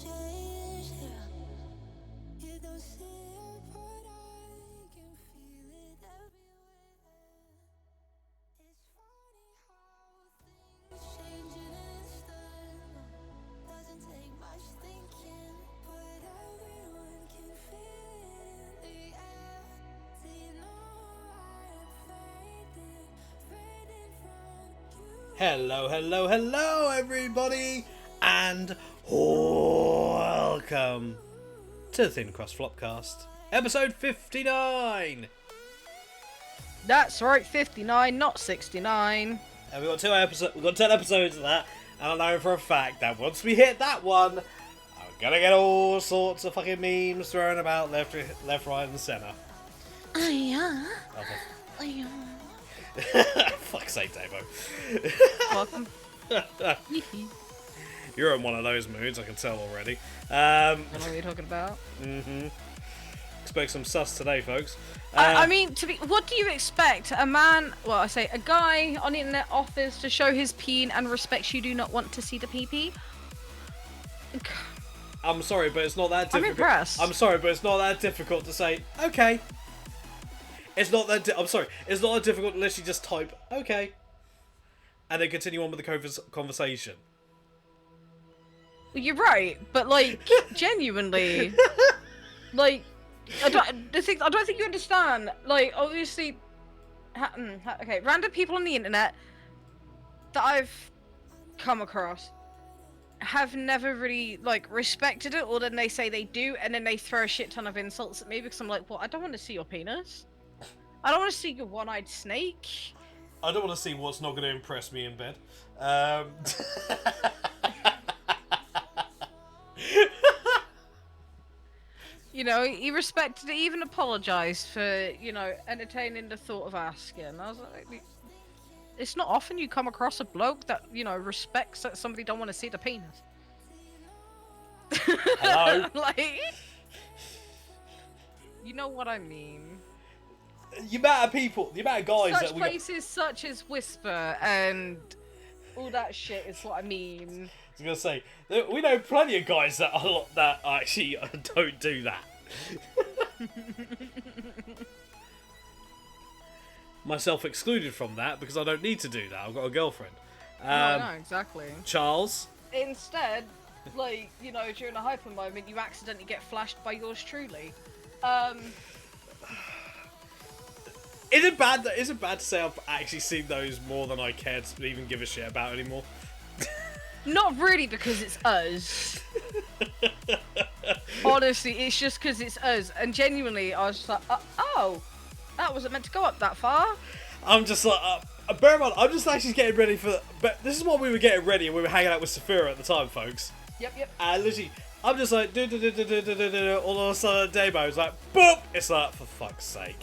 change, yeah. You don't see it, but I can feel it everywhere. It's funny how things change in an instant. Doesn't take much thinking, but everyone can feel it in the air. Do you know I'm fading from you? Hello, everybody, and welcome to the Crust Flopcast, episode 59. That's right, 59, not 69. And we've got 10 episodes of that, and I know for a fact that once we hit that one, I'm gonna get all sorts of fucking memes thrown about left, right, and centre. Oh, yeah. Oh, Oh, yeah. fuck's sake, Davo. Welcome. You're in one of those moods, I can tell already. I know what you're talking about. Expect some sus today, folks. I mean, what do you expect? A guy on the internet offers to show his peen and respects you do not want to see the pee-pee? I'm sorry, but it's not that difficult. I'm impressed. I'm sorry, but it's not that difficult to say, okay. It's not that I'm sorry, it's not that difficult unless you just type, okay. And then continue on with the conversation. Well, you're right, but, like, genuinely, like, I don't think you understand. Like, obviously, okay, random people on the internet that I've come across have never really, like, respected it, or then they say they do, and then they throw a shit ton of insults at me because I'm like, well, I don't want to see your penis. I don't want to see your one-eyed snake. I don't want to see what's not going to impress me in bed. You know, he respected it, even apologised for, you know, entertaining the thought of asking. I was like, it's not often you come across a bloke that, you know, respects that somebody don't want to see the penis. Hello? Like, you know what I mean. The amount of guys Such that we places such as Whisper and all that shit is what I mean. I was going to say, we know plenty of guys that actually don't do that. Myself excluded from that because I don't need to do that. I've got a girlfriend. No, exactly. Charles? Instead, like, you know, during a hyper moment, you accidentally get flashed by yours truly. Is it bad to say I've actually seen those more than I care to even give a shit about anymore? Not really, because it's us. Honestly, it's just because it's us. And genuinely, I was just like, oh, that wasn't meant to go up that far. I'm just like, bear in mind, I'm just actually getting ready for... But this is what we were getting ready, and we were hanging out with Saphira at the time, folks. Yep. And literally, I'm just like, all of a sudden, Damo was like, boop! It's like, for fuck's sake.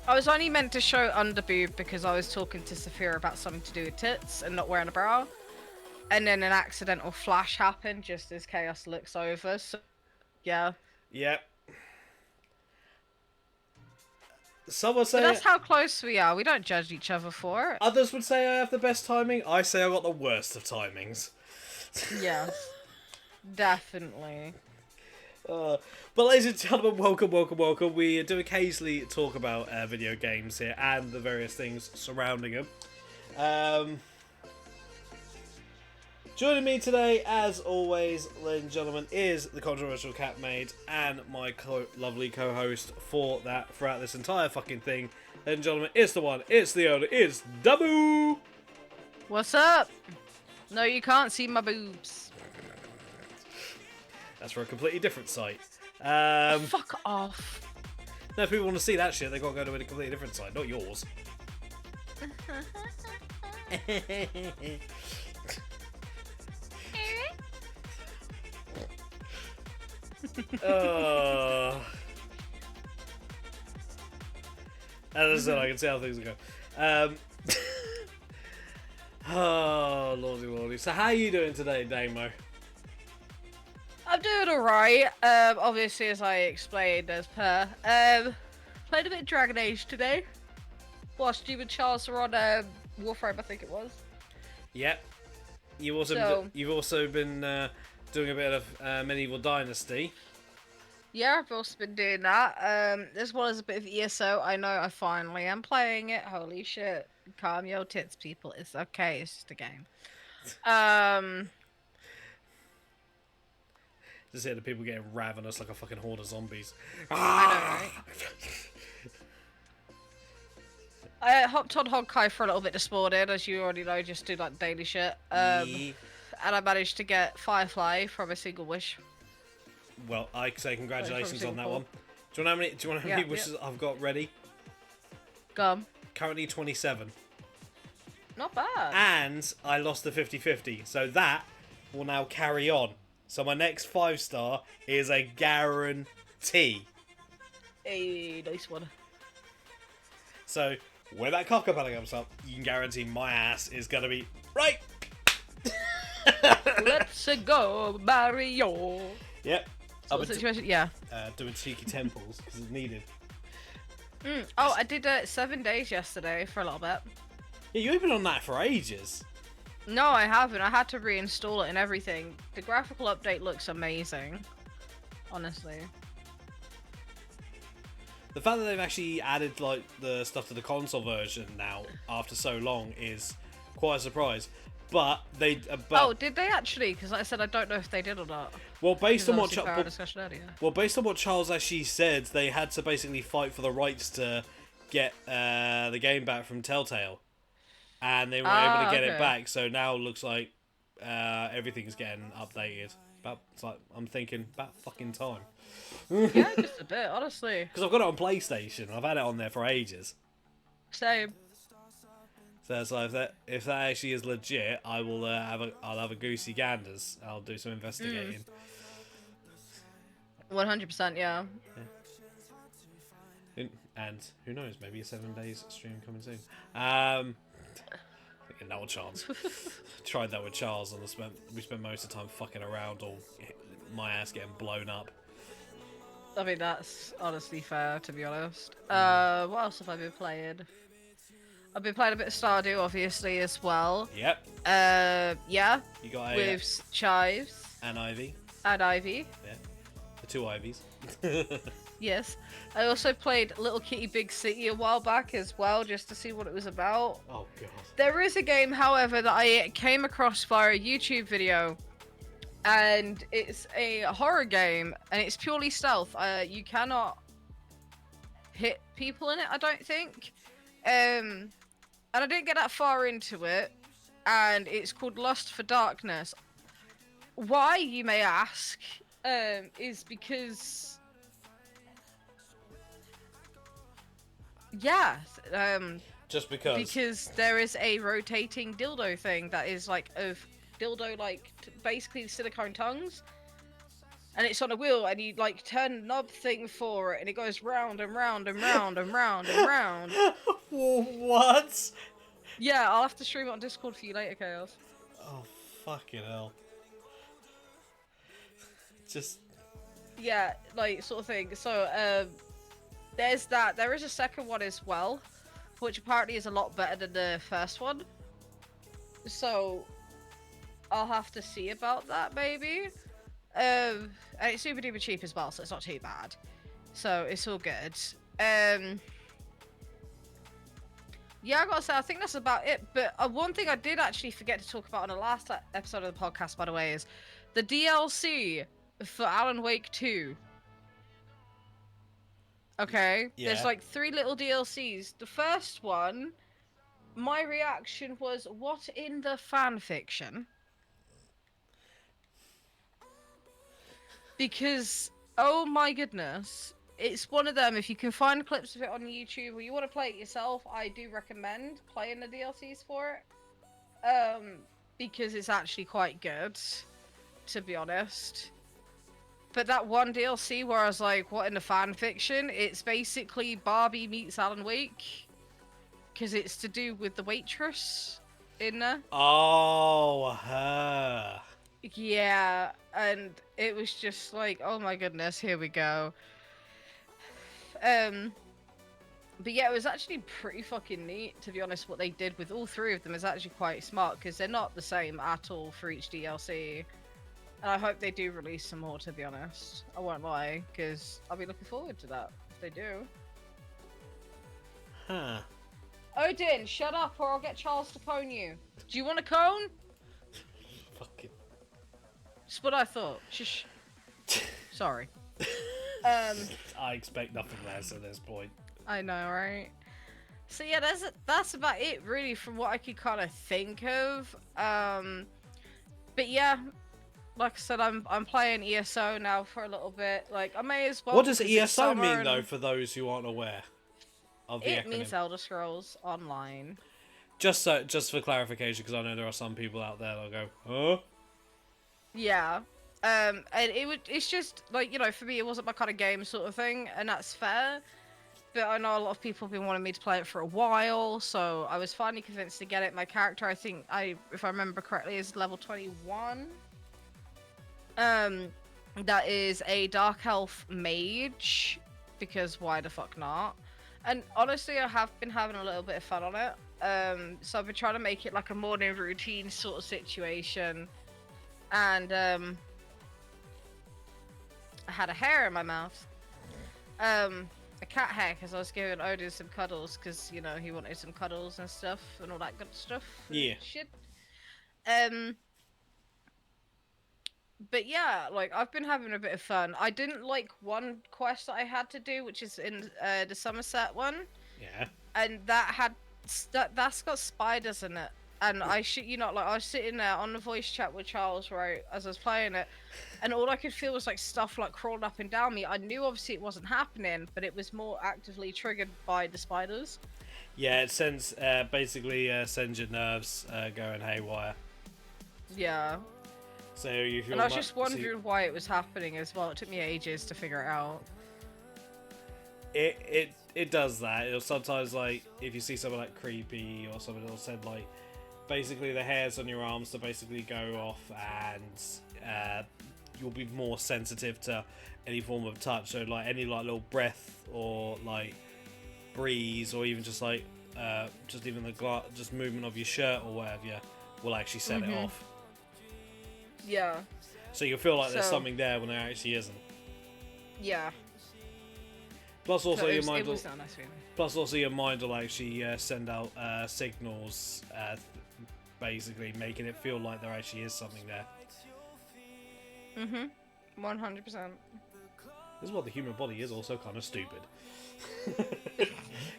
I was only meant to show underboob because I was talking to Saphira about something to do with tits and not wearing a bra. And then an accidental flash happened just as chaos looks over, so yeah. Yep. Some would say... But that's how close we are. We don't judge each other for it. Others would say I have the best timing. I say I got the worst of timings. Yes. Definitely. But ladies and gentlemen, welcome. We do occasionally talk about video games here and the various things surrounding them. Joining me today, as always, ladies and gentlemen, is the controversial cat maid and my lovely co-host throughout this entire fucking thing. Ladies and gentlemen, it's the one, it's the only, it's Dabu! What's up? No, you can't see my boobs. That's for a completely different site. Fuck off. No, if people want to see that shit, they've got to go to a completely different site, not yours. As I said, I can see how things are going. Oh, lordy. So how are you doing today, Damo? I'm doing alright. Obviously, as I explained, as per. Played a bit of Dragon Age today. Whilst you and Charles were on Warframe, I think it was. Yep. You've also been doing a bit of Medieval Dynasty. Yeah, I've also been doing that. As well as a bit of ESO. I know I finally am playing it. Holy shit. Calm your tits, people. It's okay. It's just a game. Just hear the people getting ravenous like a fucking horde of zombies. I know, right? I hopped on Honkai for a little bit this morning, as you already know, just do like daily shit. Yeah. And I managed to get Firefly from a single wish. Well, I say congratulations on that Cool. one. Do you want to know how many wishes I've got ready? Gum. Currently 27. Not bad. And I lost the 50-50, so that will now carry on. So my next 5-star is a guarantee. A nice one. So when that cockapelli comes up, you can guarantee my ass is gonna be right. Let's go, Mario. Yep. So the situation, yeah. Doing cheeky temples because it's needed. Oh, I did 7 days yesterday for a little bit. Yeah, you've been on that for ages. No, I haven't. I had to reinstall it and everything. The graphical update looks amazing. Honestly. The fact that they've actually added like the stuff to the console version now after so long is quite a surprise. But they. Oh, did they actually? Because like I said, I don't know if they did or not. Well, based on what discussion earlier. Well, based on what Charles actually said, they had to basically fight for the rights to get the game back from Telltale, and they were able to get it back. So now it looks like everything's getting updated. It's like I'm thinking about fucking time. Yeah, just a bit, honestly. Because I've got it on PlayStation. I've had it on there for ages. Same. So it's like if that actually is legit, I'll have a goosey ganders. I'll do some investigating. 100%, yeah. And who knows, maybe a 7 days stream coming soon. No chance. Tried that with Charles, and we spent most of the time fucking around, or my ass getting blown up. I mean, that's honestly fair, to be honest. What else have I been playing? I've been playing a bit of Stardew, obviously, as well. Yep. Yeah. You got with Chives. and Ivy. And Ivy. Yeah. The 2 Ivies. Yes. I also played Little Kitty Big City a while back as well, just to see what it was about. Oh, God. There is a game, however, that I came across via a YouTube video. And it's a horror game, and it's purely stealth. You cannot hit people in it, I don't think. And I didn't get that far into it, and it's called Lust for Darkness. Why, you may ask, is because... Yeah, Just because. Because there is a rotating dildo thing that is like of dildo, like basically silicone tongues, and it's on a wheel, and you like turn the knob thing for it, and it goes round and round and round and round and round. What? Yeah, I'll have to stream it on Discord for you later, Chaos. Oh, fucking hell. Just... Yeah, like, sort of thing. So, there's that. There is a second one as well, which apparently is a lot better than the first one. So, I'll have to see about that, maybe. And it's super duper cheap as well, so it's not too bad. So, it's all good. Yeah, I gotta say, I think that's about it. But one thing I did actually forget to talk about on the last episode of the podcast, by the way, is the DLC for Alan Wake 2. Okay? Yeah. There's like 3 little DLCs. The first one, my reaction was, what in the fan fiction? Because, oh my goodness, it's one of them. If you can find clips of it on YouTube or you want to play it yourself, I do recommend playing the DLCs for it. Because it's actually quite good, to be honest. But that one DLC where I was like, what in the fan fiction? It's basically Barbie meets Alan Wake. Because it's to do with the waitress in there. Oh, her. Yeah, and it was just like, oh my goodness, here we go. But yeah, it was actually pretty fucking neat, to be honest. What they did with all 3 of them is actually quite smart, because they're not the same at all for each DLC. And I hope they do release some more, to be honest. I won't lie, because I'll be looking forward to that, if they do. Huh. Odin, shut up or I'll get Charles to cone you. Do you want a cone? Fucking. That's what I thought. Shush. Sorry. I expect nothing less at this point. I know, right? So yeah, that's about it, really, from what I could kind of think of. But yeah, like I said, I'm playing ESO now for a little bit. Like, I may as well. What does 'cause it's ESO summer mean, and though, for those who aren't aware of the It acronym? means Elder Scrolls Online. Just for clarification, because I know there are some people out there that'll go, huh? Yeah. And it's just like, for me, it wasn't my kind of game sort of thing, and that's fair. But I know a lot of people have been wanting me to play it for a while, so I was finally convinced to get it. My character, I think, if I remember correctly, is level 21. That is a Dark Elf mage, because why the fuck not? And honestly, I have been having a little bit of fun on it. So I've been trying to make it like a morning routine sort of situation. And I had a hair in my mouth. A cat hair, because I was giving Odin some cuddles, because, he wanted some cuddles and stuff, and all that good stuff. Yeah. Shit. But yeah, like, I've been having a bit of fun. I didn't like one quest that I had to do, which is in the Somerset one. Yeah. And that's got spiders in it. And I shit you not, like, I was sitting there on the voice chat with Charles, right, as I was playing it, and all I could feel was, like, stuff, like, crawling up and down me. I knew, obviously, it wasn't happening, but it was more actively triggered by the spiders. Yeah, it sends, basically sends your nerves going haywire. Yeah. So you feel. And I was just wondering why it was happening as well. It took me ages to figure it out. It does that. It'll sometimes, like, if you see something like creepy or something, it'll send, like, basically the hairs on your arms to basically go off, and you'll be more sensitive to any form of touch. So, like, any, like, little breath or, like, breeze, or even just, like, just even the just movement of your shirt or whatever, will actually set it off. Yeah. So you'll feel like there's something there when there actually isn't. Yeah. Plus, also your mind. It was not a nice feeling. Plus, also your mind will actually send out signals, basically making it feel like there actually is something there. 100%. This is what the human body is also kind of stupid.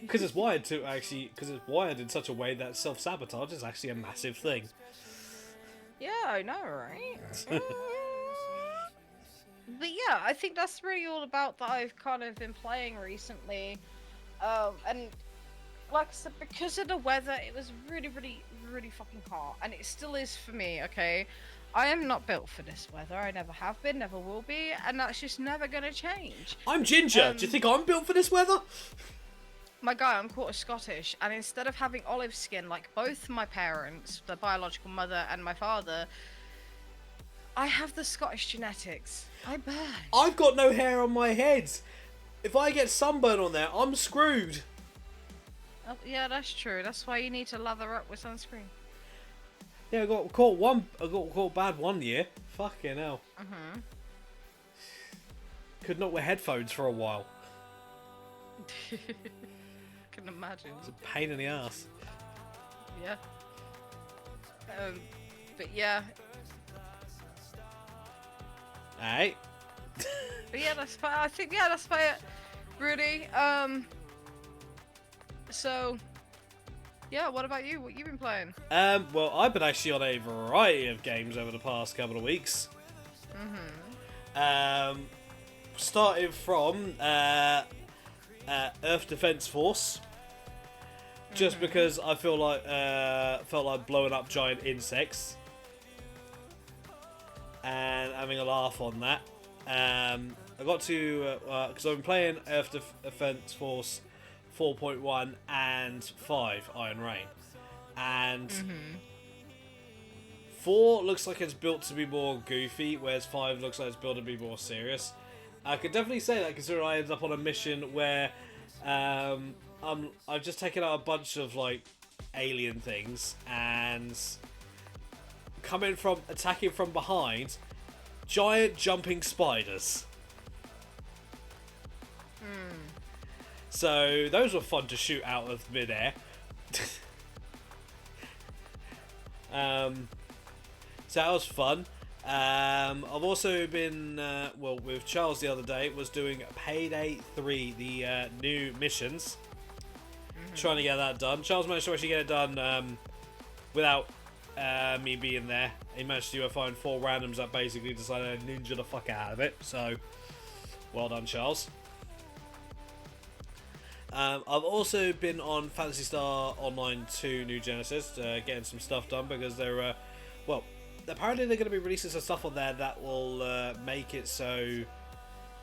Because it's wired in such a way that self-sabotage is actually a massive thing. Yeah, I know, right? But yeah, I think that's really all about that I've kind of been playing recently. And like I said, because of the weather, it was really, really, really fucking hot. And it still is for me, okay? I am not built for this weather. I never have been, never will be. And that's just never going to change. I'm ginger. Do you think I'm built for this weather? My guy, I'm quarter Scottish. And instead of having olive skin like both my parents, the biological mother and my father, I have the Scottish genetics. I burn. I've got no hair on my head. If I get sunburn on there, I'm screwed. Oh, yeah, that's true. That's why you need to lather up with sunscreen. Yeah, I got caught bad one year. Fucking hell. Could not wear headphones for a while. Can imagine. It's a pain in the ass. Yeah. But yeah. Alright. But yeah, that's about. I think that's about it. Really. So. Yeah. What about you? What you been playing? Well, I've been actually on a variety of games over the past couple of weeks. Starting from Earth Defense Force, just because I felt like blowing up giant insects and having a laugh on that. I got to because I've been playing Earth Defense Force 4.1 and 5 Iron Rain, and 4 looks like it's built to be more goofy, whereas 5 looks like it's built to be more serious. I could definitely say that, considering I ended up on a mission where I've just taken out a bunch of like alien things and attacking from behind, giant jumping spiders. So those were fun to shoot out of midair. So that was fun. I've also been, with Charles the other day, was doing Payday 3, the new missions. Trying to get that done. Charles managed to actually get it done without me being there. He managed to find 4 randoms that basically decided to ninja the fuck out of it. So, well done, Charles. I've also been on Phantasy Star Online 2 New Genesis, getting some stuff done because they're, apparently they're going to be releasing some stuff on there that will make it so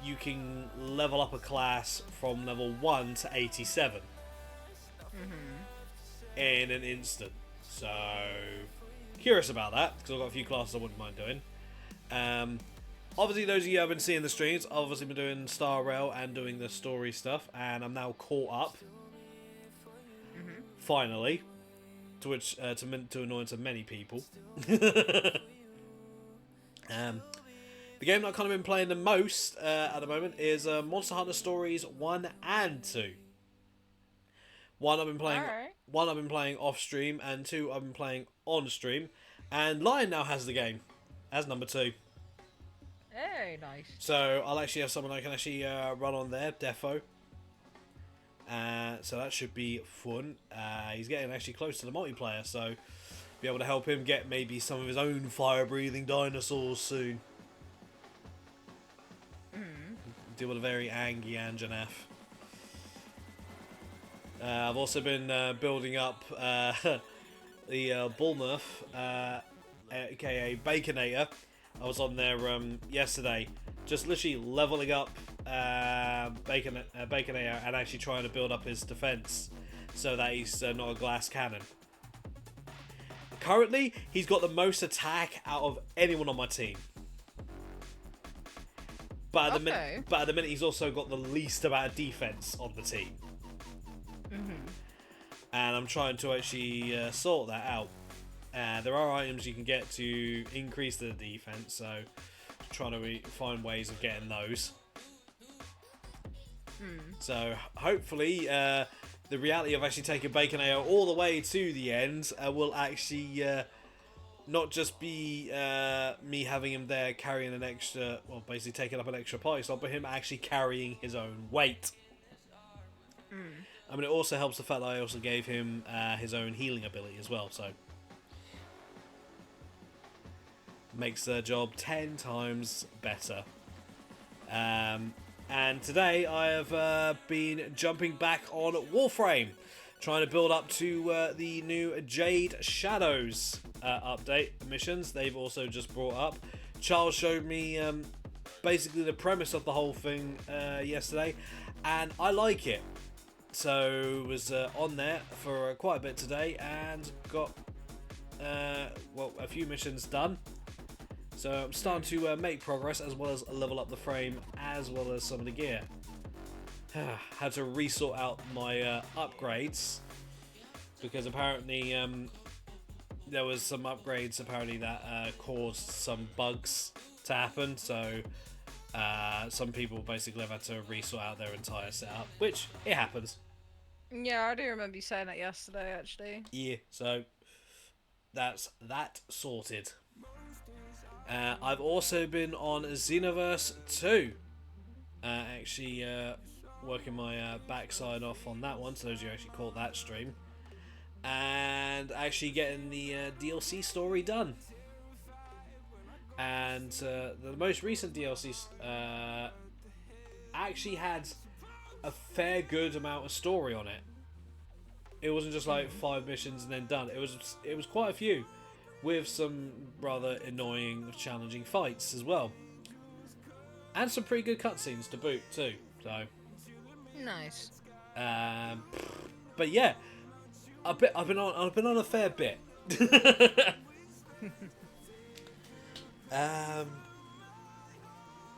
you can level up a class from level 1 to 87 in an instant. So, curious about that because I've got a few classes I wouldn't mind doing. Obviously, those of you who have been seeing the streams, I've obviously been doing Star Rail and doing the story stuff, and I'm now caught up. Finally, to which to annoyance of many people. The game that I've kind of been playing the most at the moment is Monster Hunter Stories 1 and 2. One I've been playing off stream, and 2 I've been playing on stream. And Lion now has the game as number 2. Hey, nice. So I'll actually have someone I can actually run on there, Defo. So that should be fun. He's getting actually close to the multiplayer, so be able to help him get maybe some of his own fire-breathing dinosaurs soon. Deal with a very angry Anjanath. I've also been building up the Bullmurph, aka Baconator. I was on there yesterday, just literally leveling up Baconator and actually trying to build up his defense so that he's not a glass cannon. Currently, he's got the most attack out of anyone on my team. But at the minute, he's also got the least amount of defense on the team. And I'm trying to actually sort that out. There are items you can get to increase the defense, so trying to find ways of getting those. So hopefully the reality of actually taking Baconator all the way to the end will actually not just be me having him there carrying an extra, well, basically taking up an extra party slot, but him actually carrying his own weight. I mean, it also helps the fact that I also gave him his own healing ability as well, so makes the job 10 times better. And today I have been jumping back on Warframe, trying to build up to the new Jade Shadows update missions they've also just brought up. Charles showed me basically the premise of the whole thing yesterday, and I like it. So was on there for quite a bit today and got a few missions done. So I'm starting to make progress as well as level up the frame as well as some of the gear. Had to resort out my upgrades because apparently there was some upgrades apparently that caused some bugs to happen. So some people basically have had to resort out their entire setup, which it happens. Yeah, I do remember you saying that yesterday, actually. Yeah, so that's that sorted. I've also been on Xenoverse 2. Actually working my backside off on that one, so those of you who actually caught that stream. And actually getting the DLC story done. And the most recent DLC actually had a fair good amount of story on it. It wasn't just like 5 missions and then done. It was quite a few, with some rather annoying, challenging fights as well, and some pretty good cutscenes to boot too. So Nice. But yeah, I've been on a fair bit. God,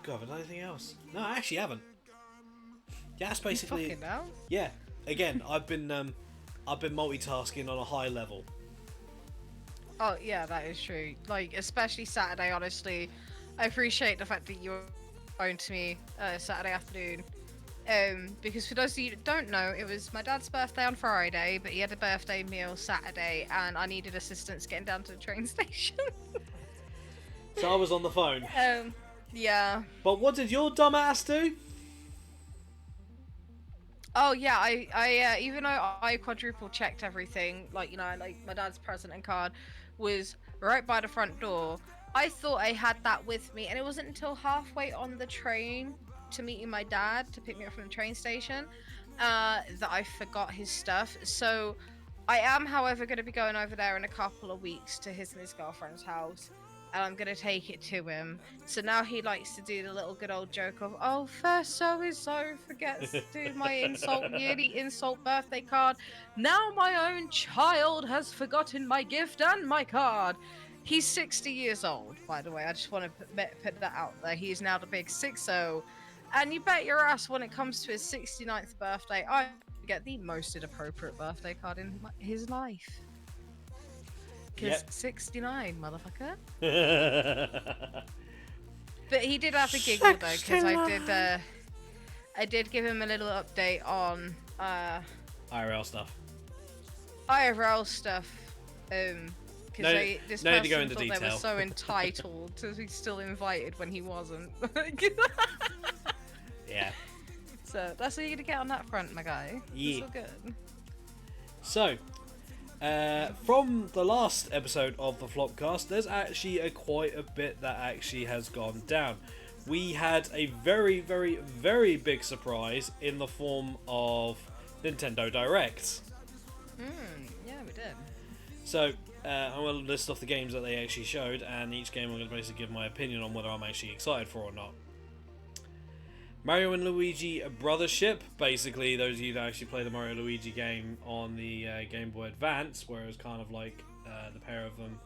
have I done anything else? No, I actually haven't. Yeah, that's basically. Fucking hell. Yeah, again, I've been multitasking on a high level. Oh yeah, that is true. Like, especially Saturday, honestly, I appreciate the fact that you were phone to me Saturday afternoon. Because for those of you that don't know, it was my dad's birthday on Friday, but he had a birthday meal Saturday, and I needed assistance getting down to the train station. So I was on the phone. Yeah. But what did your dumb ass do? Oh yeah, I even though I quadruple checked everything, like like my dad's present and card was right by the front door. I thought I had that with me, and it wasn't until halfway on the train to meeting my dad to pick me up from the train station that I forgot his stuff. So I am, however, going to be going over there in a couple of weeks to his and his girlfriend's house, and I'm going to take it to him. So now he likes to do the little good old joke of, oh, first so forgets to do my yearly insult birthday card. Now my own child has forgotten my gift and my card. He's 60 years old, by the way. I just want to put that out there. He is now the big 6-0. And you bet your ass when it comes to his 69th birthday, I get the most inappropriate birthday card in his life. Because 69, motherfucker. But he did have a giggle though, because I did give him a little update on IRL stuff. IRL stuff. Because this no need to person go into thought they were detail. so entitled to be still invited when he wasn't. Yeah. So that's what you're gonna get on that front, my guy. Yeah. It's all good. So, from the last episode of the Flopcast, there's actually quite a bit that actually has gone down. We had a very, very, very big surprise in the form of Nintendo Directs. Yeah, we did. So, I'm going to list off the games that they actually showed, and each game I'm going to basically give my opinion on whether I'm actually excited for or not. Mario and Luigi Brothership, basically those of you that actually play the Mario Luigi game on the Game Boy Advance, where it was kind of like the pair of them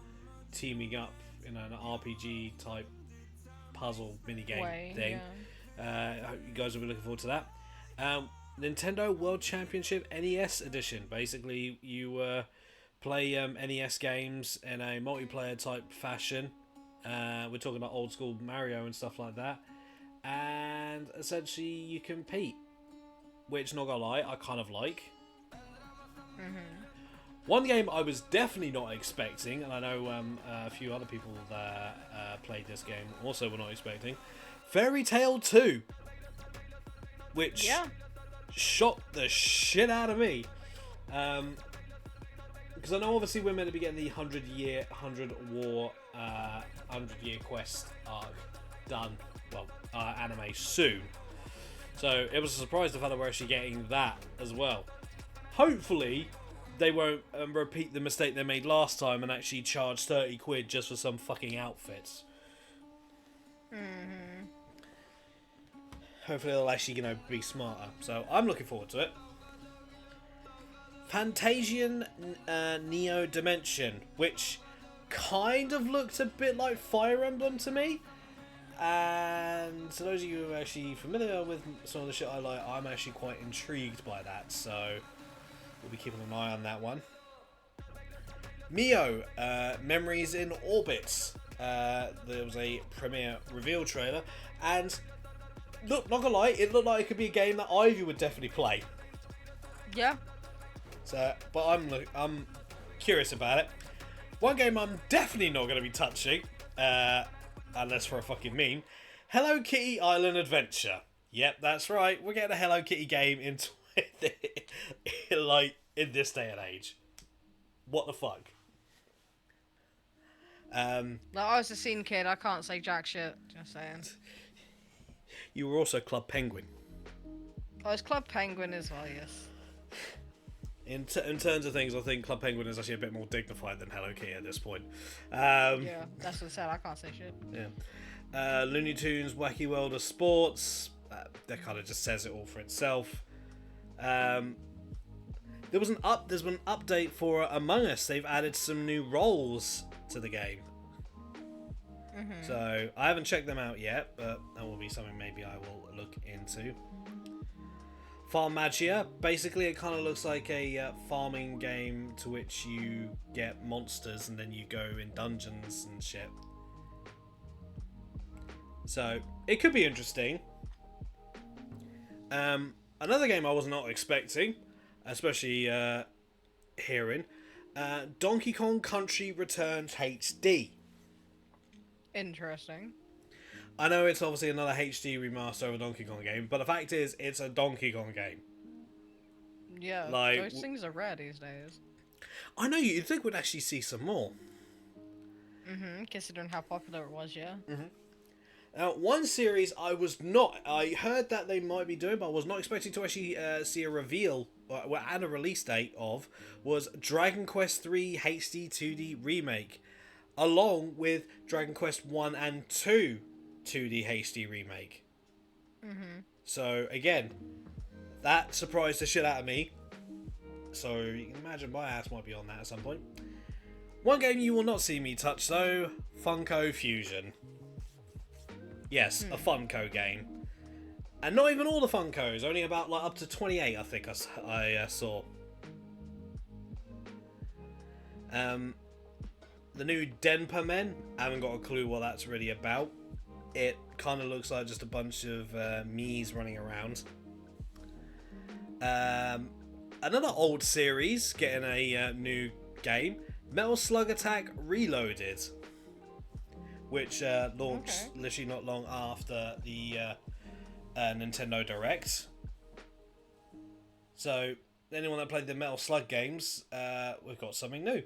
teaming up in an RPG type puzzle minigame thing. Yeah. I hope you guys will be looking forward to that. Nintendo World Championship NES Edition. Basically, you play NES games in a multiplayer type fashion. We're talking about old school Mario and stuff like that. And essentially you compete, which, not gonna lie, I kind of like. One game I was definitely not expecting, and I know a few other people that played this game also were not expecting, Fairy Tail 2, which shocked the shit out of me. Because I know obviously we're meant to be getting the 100 Year Quest arc done, well, anime soon. So it was a surprise the fact that we're actually getting that as well. Hopefully they won't repeat the mistake they made last time and actually charge 30 quid just for some fucking outfits. Hopefully they'll actually, be smarter. So I'm looking forward to it. Fantasian Neo Dimension, which kind of looked a bit like Fire Emblem to me. And to those of you who are actually familiar with some of the shit I like, I'm actually quite intrigued by that, so we'll be keeping an eye on that one. Mio, Memories in Orbit. There was a premiere reveal trailer, and look, not gonna lie, it looked like it could be a game that Ivy would definitely play. Yeah. So, but I'm curious about it. One game I'm definitely not going to be touching, unless for a fucking meme, Hello Kitty Island Adventure. Yep, that's right. We're getting a Hello Kitty game in this day and age. What the fuck? I was a scene kid. I can't say jack shit. Just saying. You were also Club Penguin. I was Club Penguin as well. Yes. In terms of things, I think Club Penguin is actually a bit more dignified than Hello Kitty at this point. Yeah, that's what I said. I can't say shit. Yeah. Looney Tunes Wacky World of Sports. That kind of just says it all for itself. There's an update for Among Us. They've added some new roles to the game. So I haven't checked them out yet, but that will be something maybe I will look into. Farmagia, basically it kind of looks like a farming game to which you get monsters and then you go in dungeons and shit. So it could be interesting. Another game I was not expecting, especially hearing, Donkey Kong Country Returns HD. Interesting. I know it's obviously another HD remaster of a Donkey Kong game, but the fact is, it's a Donkey Kong game. Yeah, Like, those things are rare these days. I know you'd think we'd actually see some more. Considering how popular it was, yeah. One series I heard that they might be doing, but I was not expecting to actually see a reveal and a release date of, was Dragon Quest III HD 2D Remake, along with Dragon Quest 1 and 2 2D HD Remake. So, again, that surprised the shit out of me. So, you can imagine my ass might be on that at some point. One game you will not see me touch, though, Funko Fusion. Yes, a Funko game. And not even all the Funkos, only about like up to 28, I think I saw. The new Denpa Men, I haven't got a clue what that's really about. It kind of looks like just a bunch of Miis running around. Another old series getting a new game, Metal Slug Attack Reloaded, which launched literally not long after the Nintendo Direct. So, anyone that played the Metal Slug games, we've got something new.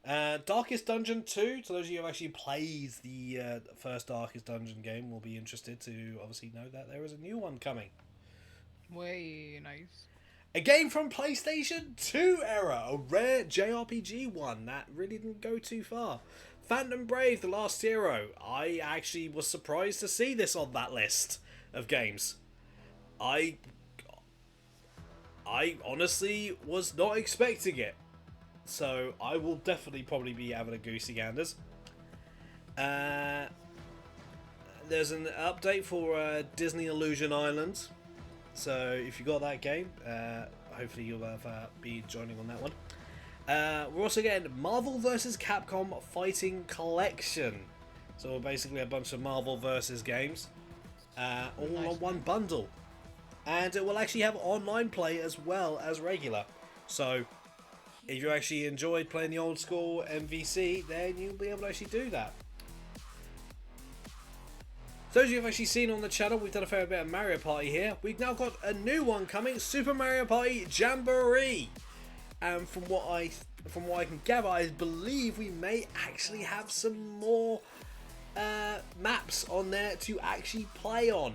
Darkest Dungeon 2, to those of you who actually played the first Darkest Dungeon game, will be interested to obviously know that there is a new one coming. Way nice. A game from PlayStation 2 era, a rare JRPG one that really didn't go too far. Phantom Brave, The Last Hero. I actually was surprised to see this on that list of games. I honestly was not expecting it. So I will definitely probably be having a goosey ganders. There's an update for Disney Illusion Island. So if you got that game, hopefully you'll be joining on that one. We're also getting Marvel vs. Capcom Fighting Collection. So basically a bunch of Marvel vs. games, all on one bundle. And it will actually have online play as well as regular. So if you actually enjoyed playing the old school MVC, then you'll be able to actually do that. Those of you who have actually seen on the channel, we've done a fair bit of Mario Party here. We've now got a new one coming, Super Mario Party Jamboree. And from what I can gather, I believe we may actually have some more maps on there to actually play on.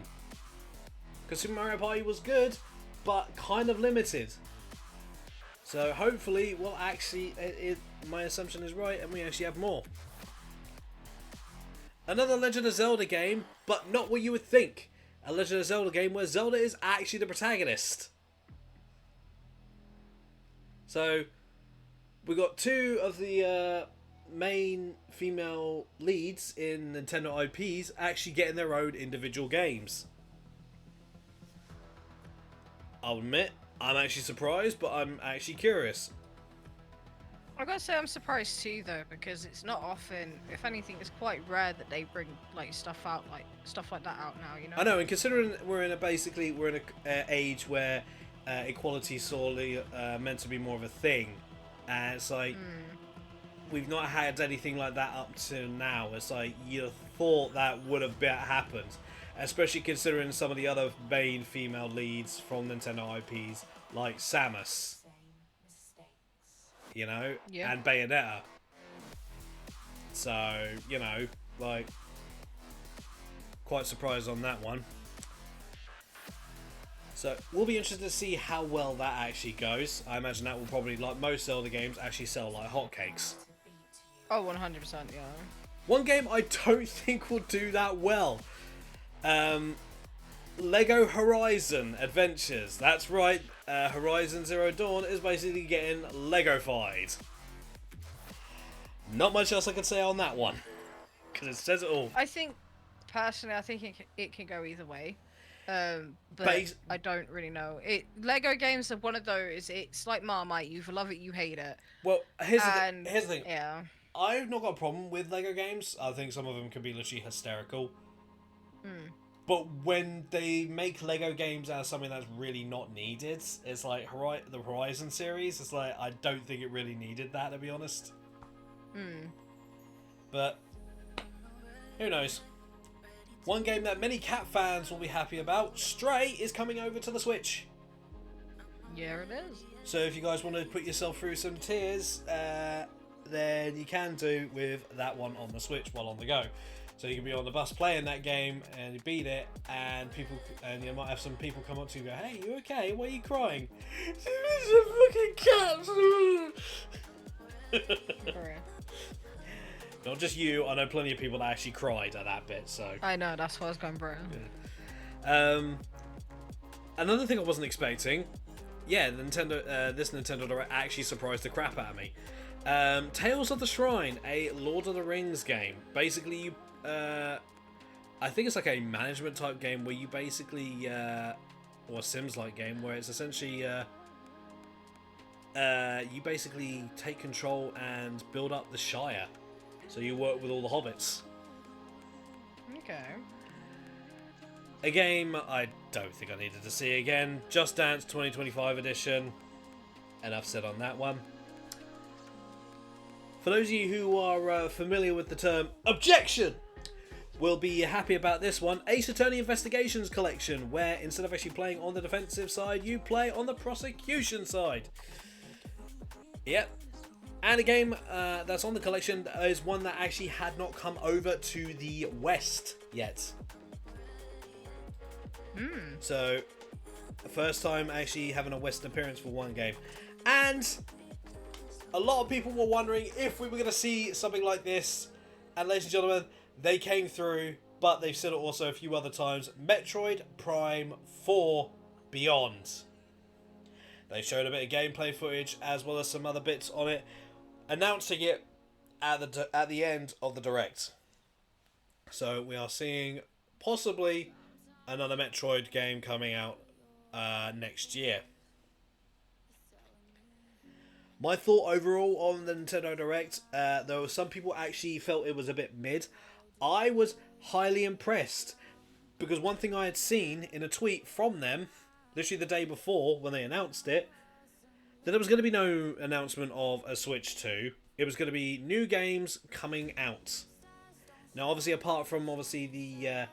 Because Super Mario Party was good, but kind of limited. So hopefully we'll actually, my assumption is right, and we actually have more. Another Legend of Zelda game, but not what you would think. A Legend of Zelda game where Zelda is actually the protagonist. So, we got two of the main female leads in Nintendo IPs actually getting their own individual games. I'll admit, I'm actually surprised, but I'm actually curious. I gotta say I'm surprised too though, because it's not often, if anything, it's quite rare that they bring like stuff like that out now, you know? I know, and considering we're in a age where equality is sorely meant to be more of a thing, and it's like we've not had anything like that up to now. It's like you thought that would have happened, especially considering some of the other main female leads from Nintendo IPs like Samus. You know, and Bayonetta. So, you know, like, quite surprised on that one. So, we'll be interested to see how well that actually goes. I imagine that will probably, like most Zelda games, actually sell like hotcakes. Oh, 100%, yeah. One game I don't think will do that well. Lego Horizon Adventures. That's right, Horizon Zero Dawn is basically getting Lego-fied. Not much else I can say on that one, because it says it all. I think, personally, it can go either way. But I don't really know. Lego games are one of those, it's like Marmite, you love it, you hate it. Well, here's the thing. Yeah. I've not got a problem with Lego games. I think some of them can be literally hysterical. Hmm. But when they make Lego games out of something that's really not needed, it's like the Horizon series. It's like I don't think it really needed that, to be honest. Hmm. But who knows? One game that many cat fans will be happy about, Stray, is coming over to the Switch. Yeah, it is. So if you guys want to put yourself through some tears, then you can do with that one on the Switch while on the go. So you can be on the bus playing that game and you beat it, and you might have some people come up to you and go, "Hey, you okay? Why are you crying?" It's a fucking cat. Bruh. Not just you. I know plenty of people that actually cried at that bit. So I know, that's why I was going bro. Another thing I wasn't expecting. Yeah, this Nintendo Direct actually surprised the crap out of me. Tales of the Shrine, a Lord of the Rings game. Basically, you, I think it's like a management type game where you basically, or a Sims-like game where it's essentially, you basically take control and build up the Shire. So you work with all the hobbits. Okay. A game I don't think I needed to see again. Just Dance 2025 edition. Enough said on that one. For those of you who are familiar with the term objection, will be happy about this one. Ace Attorney Investigations Collection, where instead of actually playing on the defensive side, you play on the prosecution side. Yep. And a game that's on the collection is one that actually had not come over to the West yet. So, first time actually having a Western appearance for one game. And a lot of people were wondering if we were going to see something like this. And ladies and gentlemen, they came through, but they've said it also a few other times. Metroid Prime 4 Beyond. They showed a bit of gameplay footage as well as some other bits on it, announcing it at the end of the Direct. So we are seeing possibly another Metroid game coming out next year. My thought overall on the Nintendo Direct, there were some people actually felt it was a bit mid. I was highly impressed because one thing I had seen in a tweet from them, literally the day before when they announced it, that there was going to be no announcement of a Switch 2. It was going to be new games coming out. Now, obviously, apart from obviously the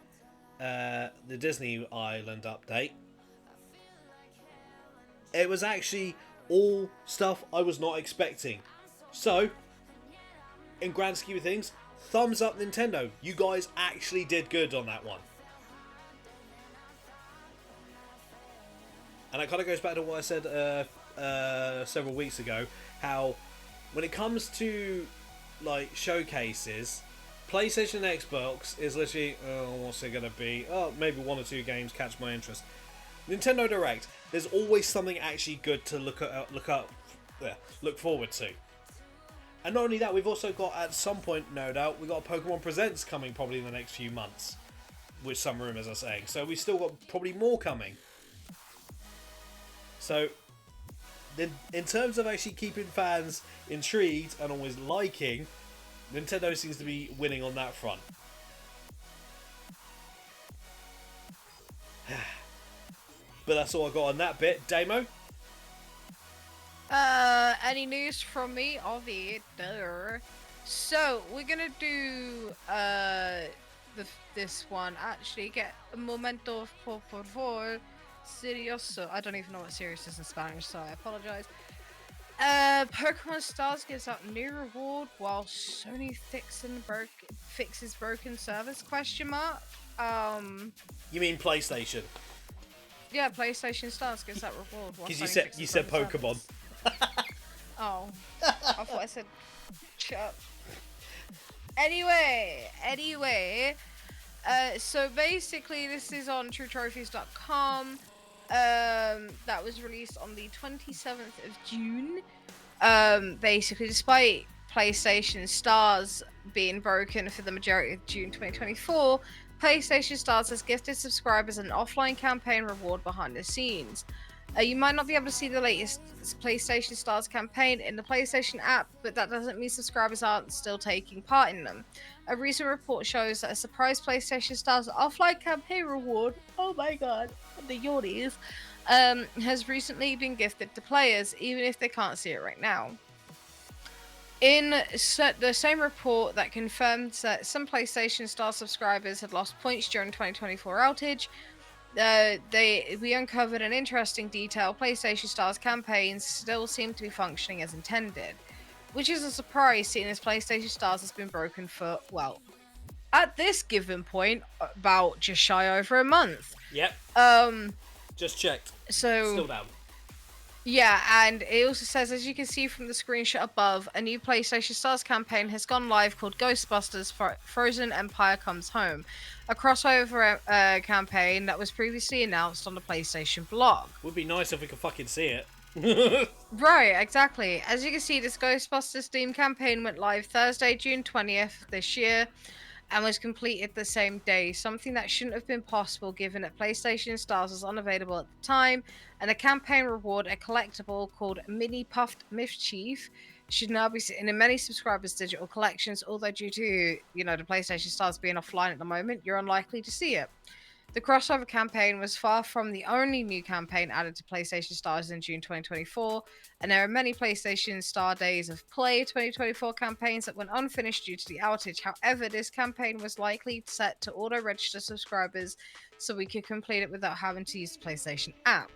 Disney Island update, it was actually all stuff I was not expecting. So, in grand scheme of things, thumbs up Nintendo. You guys actually did good on that one. And it kind of goes back to what I said several weeks ago, how when it comes to like showcases, PlayStation and Xbox is literally, oh, what's it going to be? Oh, maybe one or two games catch my interest. Nintendo Direct, there's always something actually good to look forward to. And not only that, we've also got, at some point, no doubt, we've got Pokemon Presents coming probably in the next few months, which some rumours are saying. So we've still got probably more coming. So, in terms of actually keeping fans intrigued and always liking, Nintendo seems to be winning on that front. But that's all I got on that bit. Damo? Any news from me? Obviously. So, we're gonna do, this one. Actually, get a momento por favor. Serioso. I don't even know what serious is in Spanish, so I apologize. Pokemon Stars gives out new reward while Sony fixes broken service, question mark. You mean PlayStation? Yeah, PlayStation Stars gives that reward. Because you said Pokemon. Oh, I thought I said shut. Anyway, so basically this is on TrueTrophies.com. That was released on the 27th of June. Basically, despite PlayStation Stars being broken for the majority of June 2024, PlayStation Stars has gifted subscribers an offline campaign reward behind the scenes. You might not be able to see the latest PlayStation Stars campaign in the PlayStation app, but that doesn't mean subscribers aren't still taking part in them. A recent report shows that a surprise PlayStation Stars offline campaign reward, oh my god, the yawnies, has recently been gifted to players, even if they can't see it right now. In the same report that confirmed that some PlayStation Star subscribers had lost points during 2024 outage, we uncovered an interesting detail. PlayStation Star's campaigns still seem to be functioning as intended, which is a surprise seeing as PlayStation Stars has been broken for, well, at this given point, about just shy over a month. Yep. Just checked. So Still down. yeah, and it also says, as you can see from the screenshot above, a new PlayStation Stars campaign has gone live called Ghostbusters Frozen Empire Comes Home, a crossover campaign that was previously announced on the PlayStation blog. Would be nice if we could fucking see it. Right, exactly. As you can see, this Ghostbusters theme campaign went live Thursday, June 20th this year, and was completed the same day, something that shouldn't have been possible given that PlayStation Stars was unavailable at the time, and a campaign reward, a collectible called Mini Puffed Mischief, should now be seen in many subscribers' digital collections, although due to, the PlayStation Stars being offline at the moment, you're unlikely to see it. The crossover campaign was far from the only new campaign added to PlayStation Stars in June 2024, and there are many PlayStation Star Days of Play 2024 campaigns that went unfinished due to the outage. However, this campaign was likely set to auto-register subscribers so we could complete it without having to use the PlayStation app.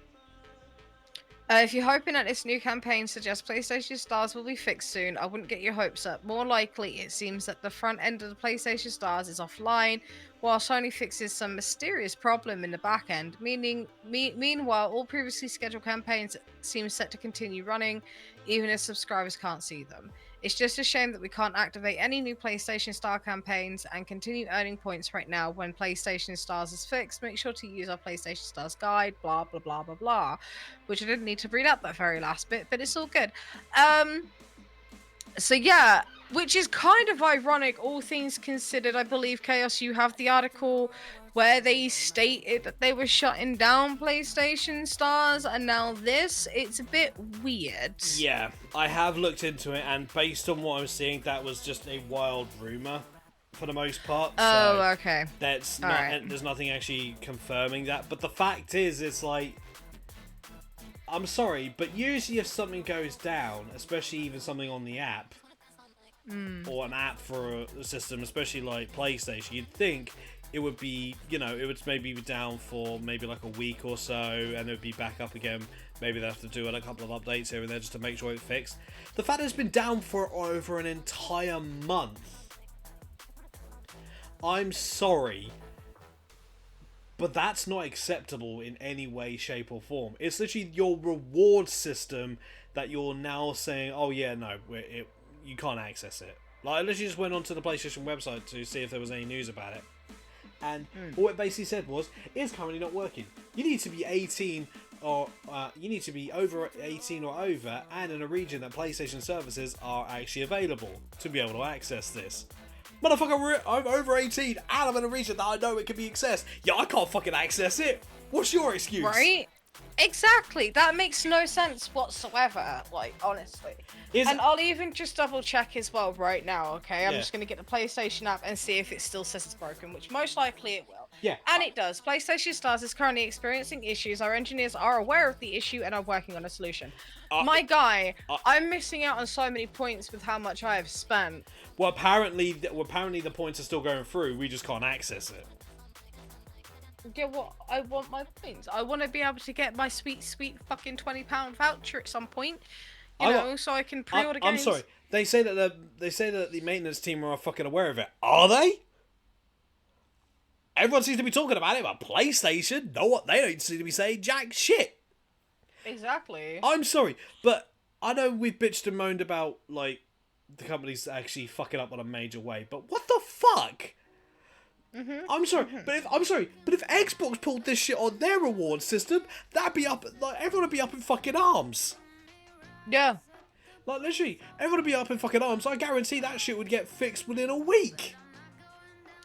If you're hoping that this new campaign suggests PlayStation Stars will be fixed soon, I wouldn't get your hopes up. More likely, it seems that the front end of the PlayStation Stars is offline, while Sony fixes some mysterious problem in the back end. Meanwhile, all previously scheduled campaigns seem set to continue running, even if subscribers can't see them. It's just a shame that we can't activate any new PlayStation Star campaigns and continue earning points right now when PlayStation Stars is fixed. Make sure to use our PlayStation Stars guide, blah, blah, blah, blah, blah. Which I didn't need to read out that very last bit, but it's all good. So yeah, which is kind of ironic, all things considered. I believe, Chaos, you have the article where they stated that they were shutting down PlayStation Stars, and now this, it's a bit weird. Yeah, I have looked into it, and based on what I'm seeing, that was just a wild rumor for the most part. Oh, okay. That's All not, right. There's nothing actually confirming that, but the fact is, it's like, I'm sorry, but usually if something goes down, especially even something on the app, or an app for a system, especially like PlayStation, you'd think it would be, it would maybe be down for maybe like a week or so, and it would be back up again. Maybe they have to do a couple of updates here and there just to make sure it's fixed. The fact that it's been down for over an entire month, I'm sorry, but that's not acceptable in any way, shape, or form. It's literally your reward system that you're now saying, oh yeah, no, you can't access it. Like, I literally just went onto the PlayStation website to see if there was any news about it. And all it basically said was, it's currently not working. You need to be 18 or you need to be over 18 or over, and in a region that PlayStation services are actually available to be able to access this. Motherfucker, I'm over 18 and I'm in a region that I know it can be accessed. Yeah, I can't fucking access it. What's your excuse? Right? Exactly. That makes no sense whatsoever, like, honestly. And I'll even just double check as well right now, okay? I'm just going to get the PlayStation app and see if it still says it's broken, which most likely it will. Yeah. And it does. PlayStation Stars is currently experiencing issues. Our engineers are aware of the issue and are working on a solution. My guy, I'm missing out on so many points with how much I have spent. Well, apparently the points are still going through. We just can't access it. Yeah, well, I want my points. I want to be able to get my sweet, sweet fucking £20 voucher at some point. So I can pre-order games. I'm sorry. They say that the maintenance team are fucking aware of it. Are they? Everyone seems to be talking about it, but PlayStation, they don't seem to be saying jack shit. Exactly. I'm sorry, but I know we've bitched and moaned about like the company's actually fucking up on a major way, but what the fuck? I'm sorry, but if Xbox pulled this shit on their reward system, that'd be up. Like, everyone would be up in fucking arms. Yeah. Like, literally, everyone would be up in fucking arms. I guarantee that shit would get fixed within a week.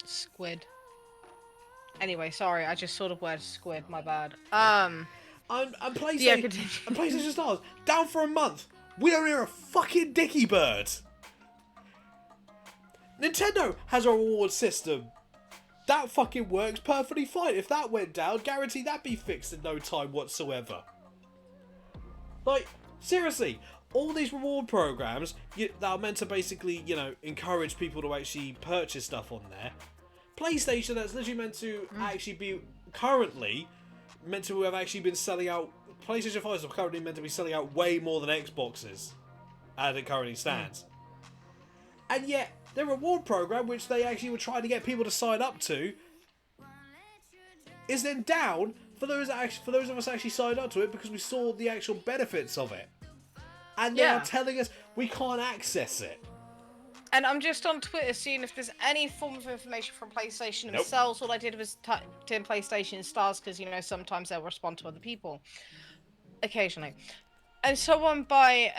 Squid. Anyway, sorry, I just saw the word squid. My bad. I'm And PlayStation, Yeah, continue. and PlayStation Stars down for a month. We don't hear a fucking dicky bird. Nintendo has a reward system. That fucking works perfectly fine. If that went down, guarantee that'd be fixed in no time whatsoever. Like, seriously, all these reward programs that are meant to basically, encourage people to actually purchase stuff on there. PlayStation, that's literally meant to actually be currently meant to have actually been selling out. PlayStation 5 are currently meant to be selling out way more than Xboxes as it currently stands. And yet, their reward program, which they actually were trying to get people to sign up to, is then down for those of us actually signed up to it because we saw the actual benefits of it. And they are telling us we can't access it. And I'm just on Twitter seeing if there's any form of information from PlayStation themselves. All I did was type in PlayStation Stars because, sometimes they'll respond to other people. Occasionally. And someone by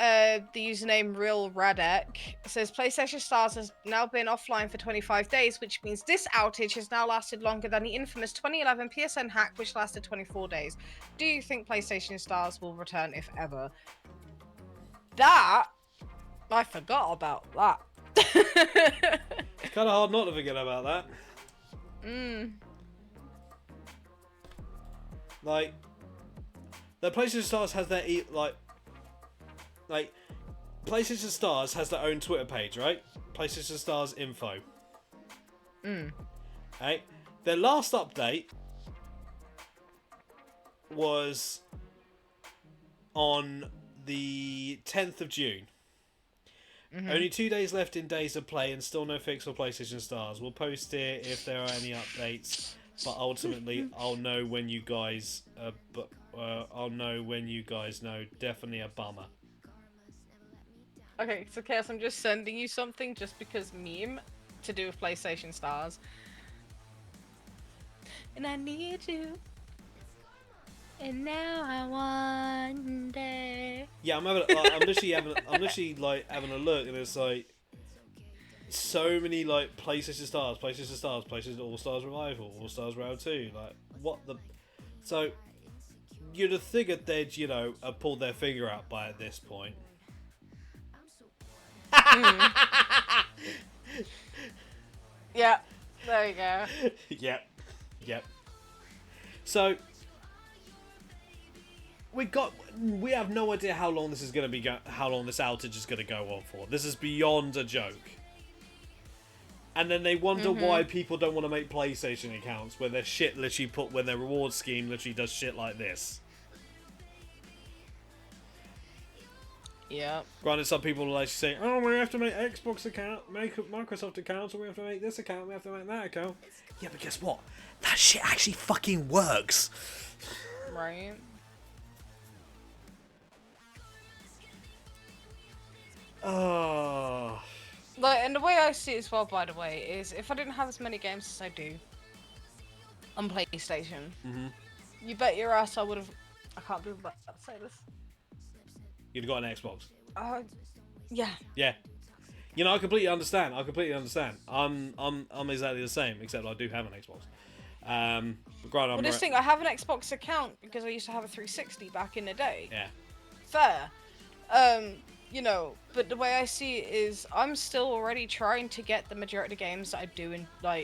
the username RealRadek says PlayStation Stars has now been offline for 25 days, which means this outage has now lasted longer than the infamous 2011 PSN hack, which lasted 24 days. Do you think PlayStation Stars will return, if ever? That, I forgot about that. It's kind of hard not to forget about that. Like, the PlayStation Stars has their PlayStation Stars has their own Twitter page, right? PlayStation Stars info. Right? Their last update was on the 10th of June. Only 2 days left in days of play and still no fix for PlayStation Stars. We'll post it if there are any updates, but ultimately I'll know when you guys I'll know when you guys know. Definitely a bummer. Okay, so Chaos, I'm just sending you something just because meme to do with PlayStation Stars. And I need you. And now I wonder. Yeah, I'm literally having a look, and it's like so many PlayStation Stars, PlayStation All Stars Revival, All Stars Round 2. Like, what the? So you'd have figured they'd have pulled their finger out by at this point. Yeah, there you go. Yep. So we have no idea how long this is going to be how long this outage is going to go on for. This is beyond a joke. And then they wonder why people don't want to make PlayStation accounts when their shit literally when their reward scheme literally does shit like this. Yeah. Granted, some people will actually say, "Oh, we have to make Xbox account, make Microsoft accounts, or we have to make this account, we have to make that account." Yeah, but guess what? That shit actually fucking works. Right. Oh. And the way I see it as well, by the way, is if I didn't have as many games as I do on PlayStation, you bet your ass I would have. I can't believe I'll say this. You'd have got an Xbox. Yeah. Yeah. I completely understand. I'm exactly the same, except I do have an Xbox. Well, this thing, I have an Xbox account because I used to have a 360 back in the day. Yeah. Fair. But the way I see it is I'm still already trying to get the majority of the games that I do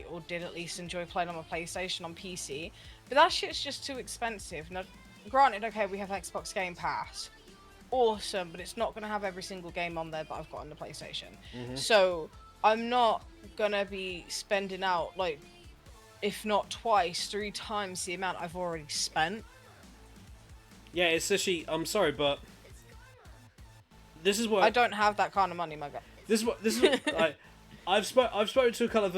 or did at least enjoy playing on my PlayStation on PC. But that shit's just too expensive. Now, granted, okay, we have Xbox Game Pass. Awesome, but it's not going to have every single game on there that I've got on the PlayStation. So I'm not going to be spending out, if not twice, 3 times the amount I've already spent. Yeah, it's actually, I'm sorry, but this is what I don't have that kind of money, my guy. This is what I've spoken to a kind of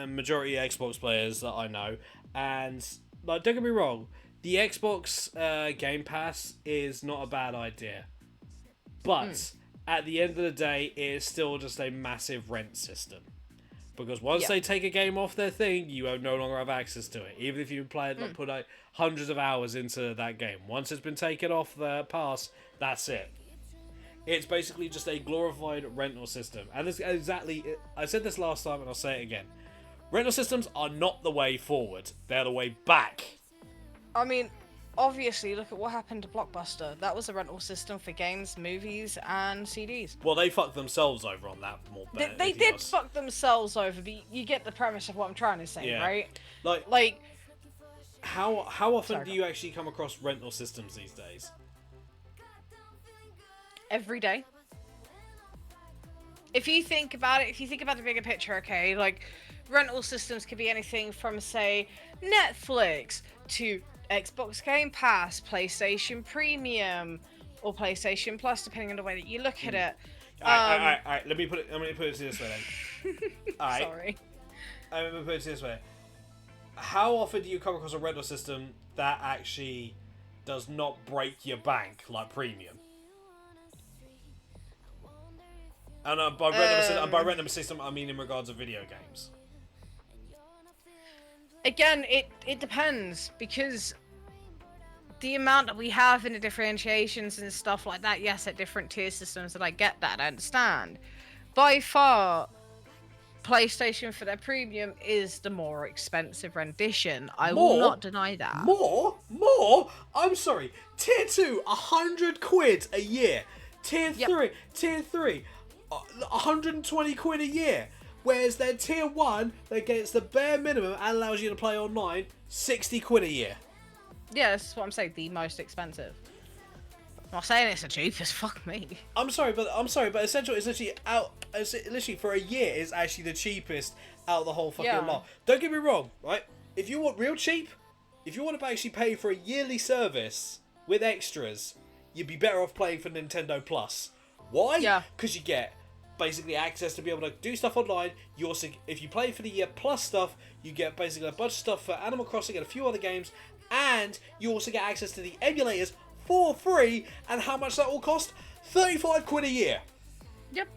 majority Xbox players that I know, and don't get me wrong, the Xbox Game Pass is not a bad idea, but at the end of the day, it is still just a massive rent system. Because once they take a game off their thing, you no longer have access to it. Even if you put hundreds of hours into that game. Once it's been taken off the pass, that's it. It's basically just a glorified rental system. And this exactly, I said this last time and I'll say it again. Rental systems are not the way forward. They're the way back. I mean, obviously, look at what happened to Blockbuster. That was a rental system for games, movies, and CDs. Well, they fucked themselves over on that more They, than they anything did else. fuck themselves over, but you get the premise of what I'm trying to say, Yeah. right? Like, Like, how often Sorry, do go you actually come across rental systems these days? every day. If you think about it, if you think about the bigger picture, okay, like rental systems could be anything from, say, Netflix to Xbox Game Pass, PlayStation Premium, or PlayStation Plus, depending on the way that you look at it. Alright. Let me put it this way then. Alright. Sorry. Let me put it this way. How often do you come across a rental system that actually does not break your bank like Premium? And by random system, I mean in regards of video games. Again, it depends, because the amount that we have in the differentiations and stuff like that, yes, at different tier systems, and I get that, I understand. By far, PlayStation for their premium is the more expensive rendition. I will not deny that. More? I'm sorry. Tier 2, 100 quid a year. Tier 3, 120 quid a year. Whereas their Tier 1, that gets the bare minimum and allows you to play online, 60 quid a year. Yeah, that's what I'm saying, the most expensive. I'm not saying it's the cheapest, fuck me. I'm sorry, but essentially literally for a year is actually the cheapest out of the whole fucking lot. Don't get me wrong, right? If you want real cheap, if you want to actually pay for a yearly service with extras, you'd be better off playing for Nintendo Plus. Why? Yeah. Because you get basically access to be able to do stuff online. You also, if you play for the year plus stuff, you get basically a bunch of stuff for Animal Crossing and a few other games, and you also get access to the emulators for free. And how much that will cost? 35 quid a year. Yep.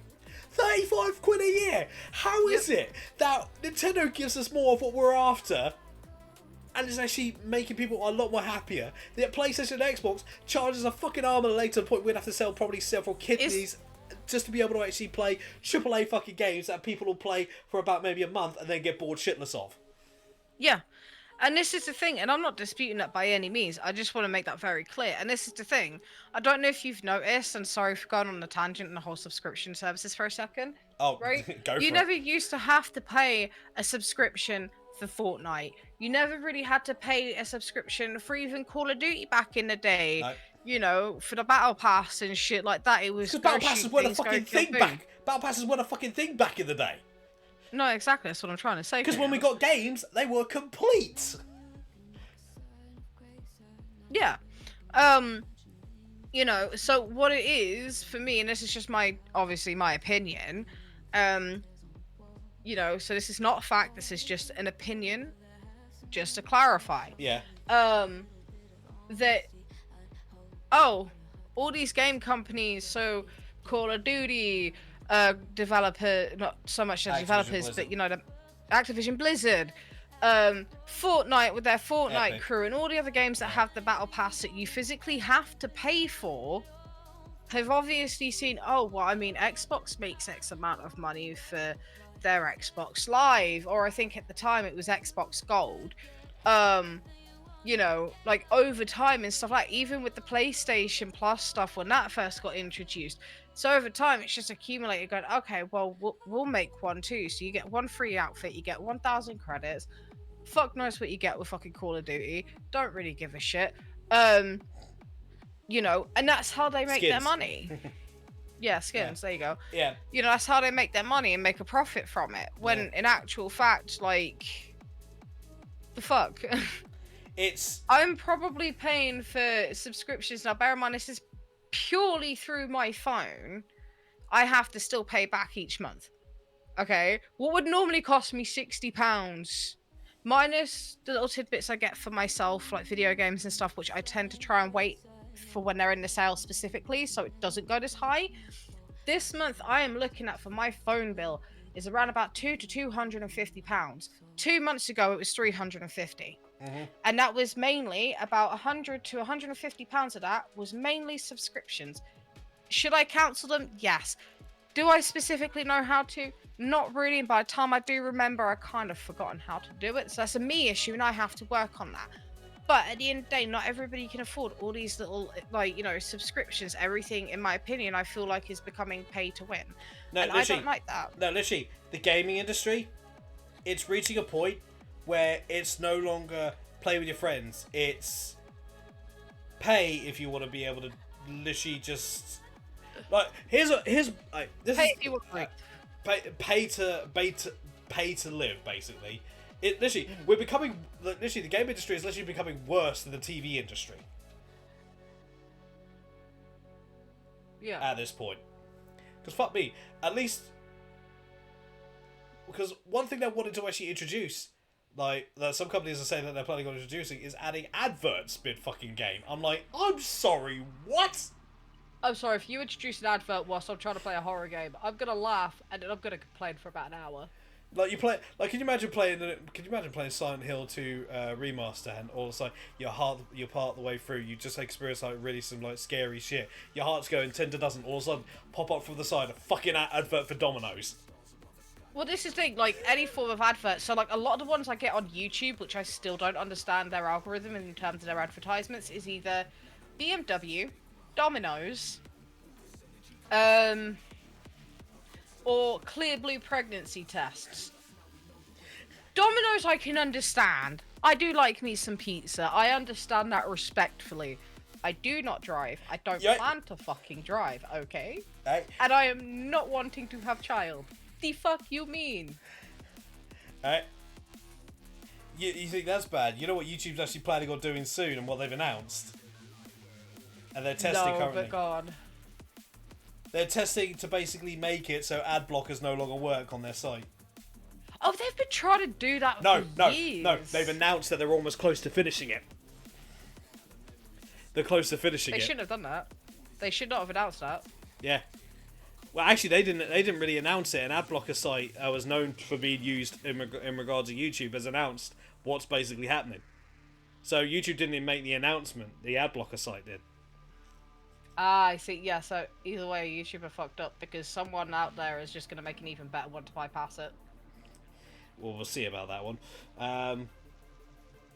35 quid a year. How is it that Nintendo gives us more of what we're after and is actually making people a lot more happier? That PlayStation and Xbox charges a fucking arm and a leg to the point we'd have to sell probably several kidneys just to be able to actually play AAA fucking games that people will play for about maybe a month and then get bored shitless of. Yeah. And this is the thing, and I'm not disputing that by any means. I just want to make that very clear. And this is the thing. I don't know if you've noticed, and sorry for going on a tangent and the whole subscription services for a second. Oh, right? Go for You it. never used to have to pay a subscription for Fortnite. You never really had to pay a subscription for even Call of Duty back in the day. No. You know, for the Battle Pass and shit like that. It was Because Battle Passes weren't a fucking thing boom. back. Battle Passes weren't a fucking thing back in the day. No, exactly. That's what I'm trying to say. Because when we got games, they were complete. Yeah. You know, so what it is for me, and this is just obviously my opinion, you know, so this is not a fact, this is just an opinion, just to clarify. Yeah. That, all these game companies, so Call of Duty, developer, not so much as Activision developers, Blizzard. but, you know, the Activision Blizzard, Fortnite with their Fortnite Epic. crew, and all the other games that have the battle pass that you physically have to pay for, have obviously seen, Xbox makes X amount of money for their Xbox Live, or I think at the time it was Xbox Gold. You know, like over time and stuff like that, even with the PlayStation Plus stuff when that first got introduced. So over time, it's just accumulated going, okay, well, we'll make one too. So you get one free outfit, you get 1,000 credits. Fuck knows what you get with fucking Call of Duty. Don't really give a shit. You know, and that's how they make their money. Yeah, skins, there you go. Yeah. You know, that's how they make their money and make a profit from it. When in actual fact, like, the fuck? I'm probably paying for subscriptions. Now, bear in mind, this is purely through my phone. I have to still pay back each month. Okay? What would normally cost me £60, minus the little tidbits I get for myself, like video games and stuff, which I tend to try and wait for when they're in the sale specifically, so it doesn't go this high. This month, I am looking at, for my phone bill, is around about £200 to £250. 2 months ago, it was £350. And that was mainly about £100 to £150 of that was mainly subscriptions. Should I cancel them? Yes. Do I specifically know how to? Not really. And by the time I do remember, I kind of forgotten how to do it. So that's a me issue, and I have to work on that. But at the end of the day, not everybody can afford all these little, like, subscriptions. Everything, in my opinion, I feel like is becoming pay to win. No, And I don't like that. No, literally, the gaming industry, it's reaching a point where it's no longer play with your friends. It's pay if you want to be able to literally just like here's like this Pay is if you want, like, pay to live basically. It literally we're becoming literally the game industry is literally becoming worse than the TV industry yeah. at this point. Because fuck me, at least because one thing they wanted to actually introduce, like that some companies are saying that they're planning on introducing, is adding adverts mid fucking game. I'm like, I'm sorry, what? I'm sorry, if you introduce an advert whilst I'm trying to play a horror game, I'm gonna laugh and then I'm gonna complain for about an hour. Like you play, like can you imagine playing Silent Hill 2 remaster and all of a sudden you're part of the way through, you just experience like really some like scary shit. Your heart's going 10 to dozen, all of a sudden pop up from the side a fucking advert for Domino's. Well, this is the thing, like, any form of advert. So, like, a lot of the ones I get on YouTube, which I still don't understand their algorithm in terms of their advertisements, is either BMW, Domino's, or Clear Blue pregnancy tests. Domino's I can understand. I do like me some pizza. I understand that respectfully. I do not drive. I don't plan to fucking drive, okay? Hey. And I am not wanting to have child. The fuck you mean? Alright. You think that's bad? You know what YouTube's actually planning on doing soon and what they've announced? And they're testing currently. But God. They're testing to basically make it so ad blockers no longer work on their site. Oh, they've been trying to do that for years. No. They've announced that they're almost close to finishing it. They're close to finishing it. They shouldn't have done that. They should not have announced that. Yeah. Well, actually, they didn't really announce it. An ad blocker site was known for being used in regards to YouTube has announced what's basically happening. So YouTube didn't even make the announcement. The ad blocker site did. Ah, I see. Yeah, so either way, YouTube are fucked up because someone out there is just going to make an even better one to bypass it. Well, we'll see about that one.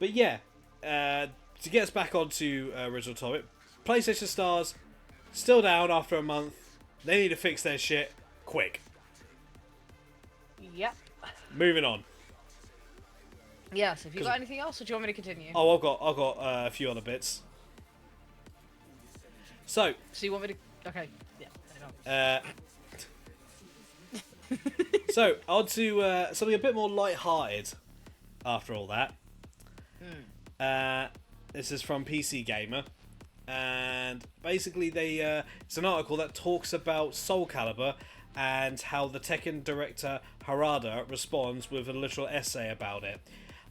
But yeah, to get us back onto original topic, PlayStation Stars still down after a month. They need to fix their shit quick. Yep. Moving on. Yes. Have you got anything else, or do you want me to continue? Oh, I've got a few other bits. So you want me to? Okay. Yeah. So on to something a bit more light-hearted. After all that, this is from PC Gamer. And basically, it's an article that talks about Soul Calibur and how the Tekken director Harada responds with a literal essay about it.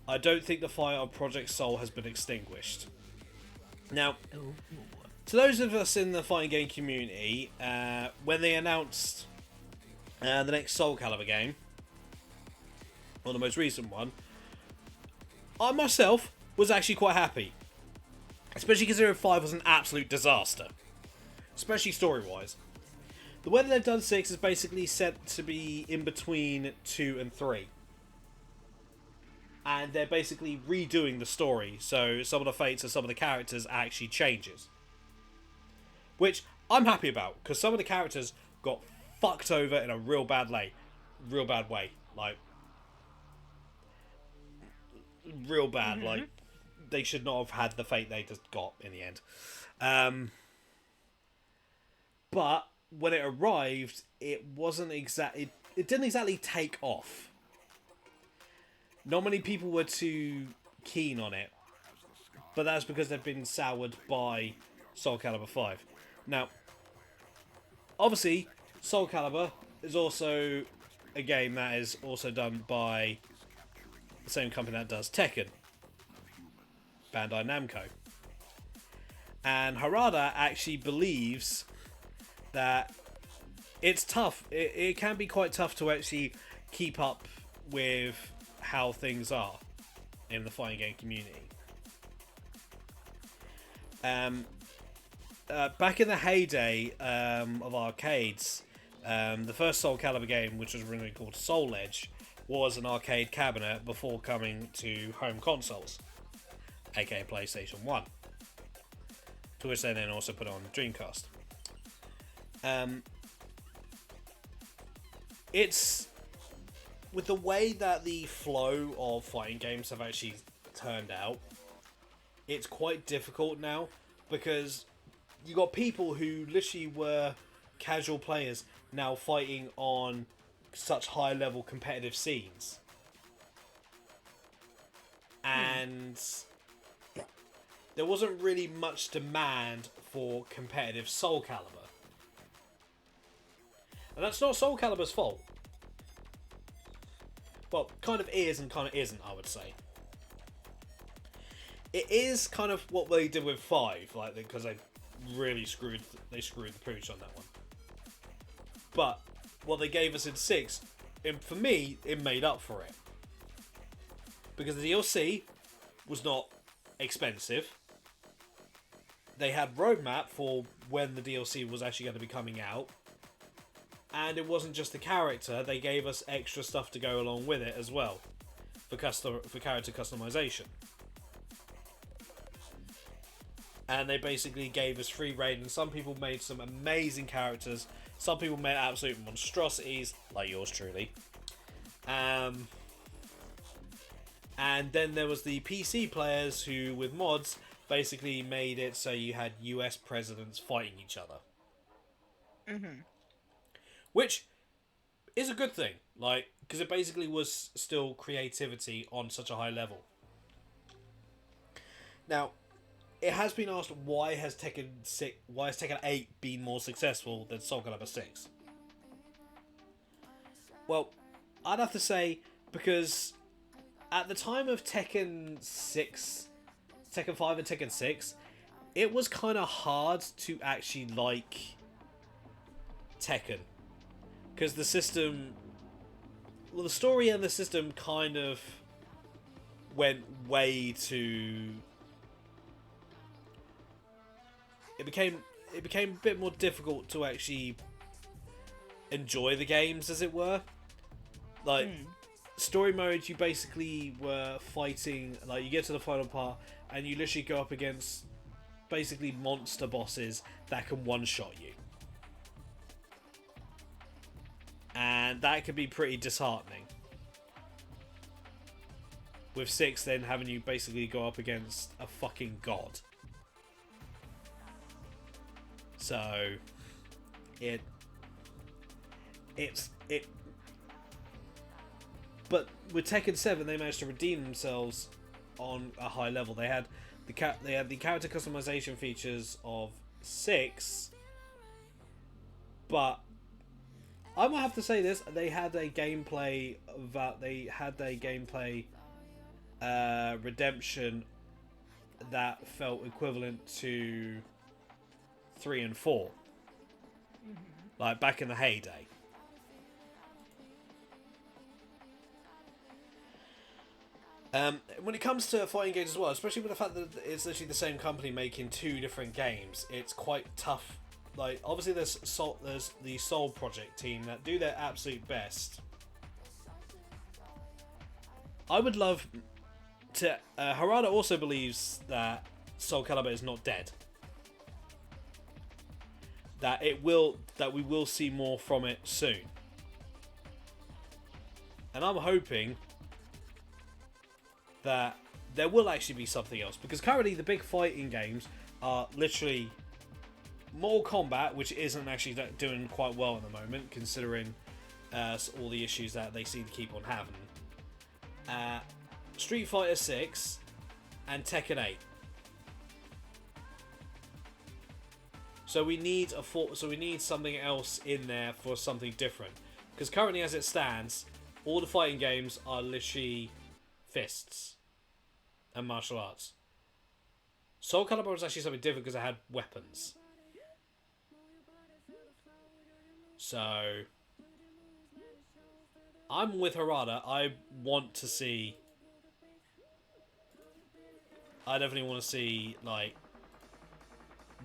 I don't think the fire on Project Soul has been extinguished. Now, to those of us in the fighting game community, when they announced the next Soul Calibur game, or the most recent one, I myself was actually quite happy. Especially considering 5 was an absolute disaster. Especially story-wise. The way that they've done 6 is basically set to be in between 2 and 3. And they're basically redoing the story, so some of the fates of some of the characters actually changes. Which I'm happy about, because some of the characters got fucked over in a real bad way. Like, real bad, like, they should not have had the fate they just got in the end. But when it arrived, it wasn't exactly. It didn't exactly take off. Not many people were too keen on it, but that's because they've been soured by Soul Calibur 5. Now, obviously, Soul Calibur is also a game that is also done by the same company that does Tekken. Bandai Namco. And Harada actually believes that it's tough. It can be quite tough to actually keep up with how things are in the fighting game community. Back in the heyday of arcades, the first Soul Calibur game, which was originally called Soul Edge, was an arcade cabinet before coming to home consoles. aka PlayStation 1. To which they then also put on Dreamcast. It's... With the way that the flow of fighting games have actually turned out, it's quite difficult now, because you got people who literally were casual players now fighting on such high level competitive scenes. And there wasn't really much demand for competitive Soul Calibur. And that's not Soul Calibur's fault. Well, kind of is and kind of isn't, I would say. It is kind of what they did with 5, like, because they really screwed the pooch on that one. But what they gave us in 6, for me, it made up for it. Because the DLC was not expensive. They had roadmap for when the DLC was actually going to be coming out. And it wasn't just the character, they gave us extra stuff to go along with it as well. For character customization. And they basically gave us free reign, and some people made some amazing characters. Some people made absolute monstrosities, like yours truly. And then there was the PC players who, with mods, basically made it so you had US presidents fighting each other. Mm-hmm. Which is a good thing, like, because it basically was still creativity on such a high level. Now, it has been asked, why has Tekken 8 been more successful than Soul Calibur 6? Well, I'd have to say, because at the time of Tekken 6, Tekken 5 and Tekken 6, it was kind of hard to actually like Tekken. Because the system... Well, the story and the system kind of went way too... It became a bit more difficult to actually enjoy the games, as it were. Like, story mode, you basically were fighting... Like, you get to the final part, and you literally go up against basically monster bosses that can one-shot you. And that can be pretty disheartening. With 6 then having you basically go up against a fucking god. So but with Tekken 7 they managed to redeem themselves on a high level. They had the character customization features of 6, but I might have to say this: they had a gameplay redemption that felt equivalent to 3 and 4, like back in the heyday. When it comes to fighting games as well, especially with the fact that it's literally the same company making 2 different games, it's quite tough. Like, obviously there's the Soul Project team that do their absolute best. I would love to... Harada also believes that Soul Calibur is not dead. That we will see more from it soon. And I'm hoping that there will actually be something else. Because currently the big fighting games are literally Mortal Kombat, which isn't actually doing quite well at the moment, considering all the issues that they seem to keep on having. Street Fighter 6 and Tekken 8. So we need something else in there for something different. Because currently, as it stands, all the fighting games are literally fists and martial arts. Soul Calibur was actually something different because it had weapons. So I'm with Harada. I definitely want to see like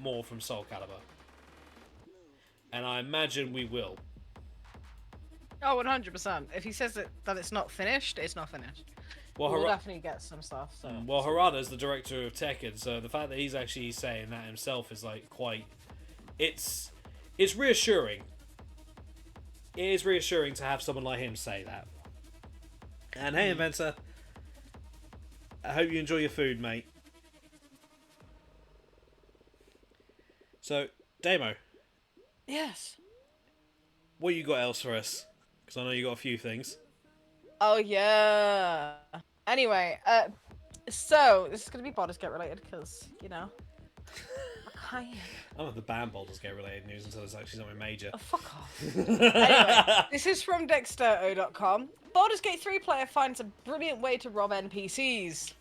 more from Soul Calibur. And I imagine we will. Oh, 100%. If he says that it's not finished, it's not finished. we'll definitely get some stuff. So. Well, Harada's the director of Tekken, so the fact that he's actually saying that himself is like quite. It's reassuring. It is reassuring to have someone like him say that. And hey, Inventor, I hope you enjoy your food, mate. So, Damo, Yes. what you got else for us? Because I know you got a few things. Oh yeah. Anyway, so this is gonna be Baldur's Gate related because I I'm at the band Baldur's Gate related news until it's actually something major. Oh, fuck off. Anyway, this is from Dexterto.com. Baldur's Gate 3 player finds a brilliant way to rob NPCs.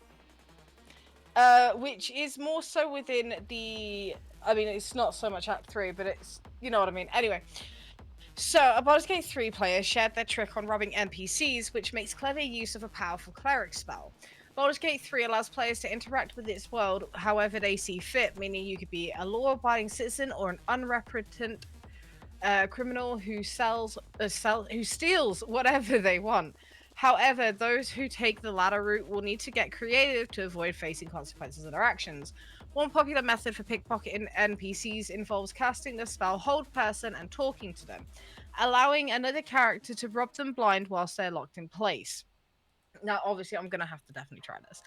Which is more so within the... I mean, it's not so much Act 3, but it's... You know what I mean. Anyway. So, a Baldur's Gate 3 player shared their trick on robbing NPCs, which makes clever use of a powerful cleric spell. Baldur's Gate 3 allows players to interact with its world however they see fit, meaning you could be a law-abiding citizen or an unrepentant criminal who steals whatever they want. However, those who take the latter route will need to get creative to avoid facing consequences of their actions. One popular method for pickpocketing NPCs involves casting the spell Hold Person and talking to them, allowing another character to rob them blind whilst they're locked in place. Now, obviously, I'm going to have to definitely try this.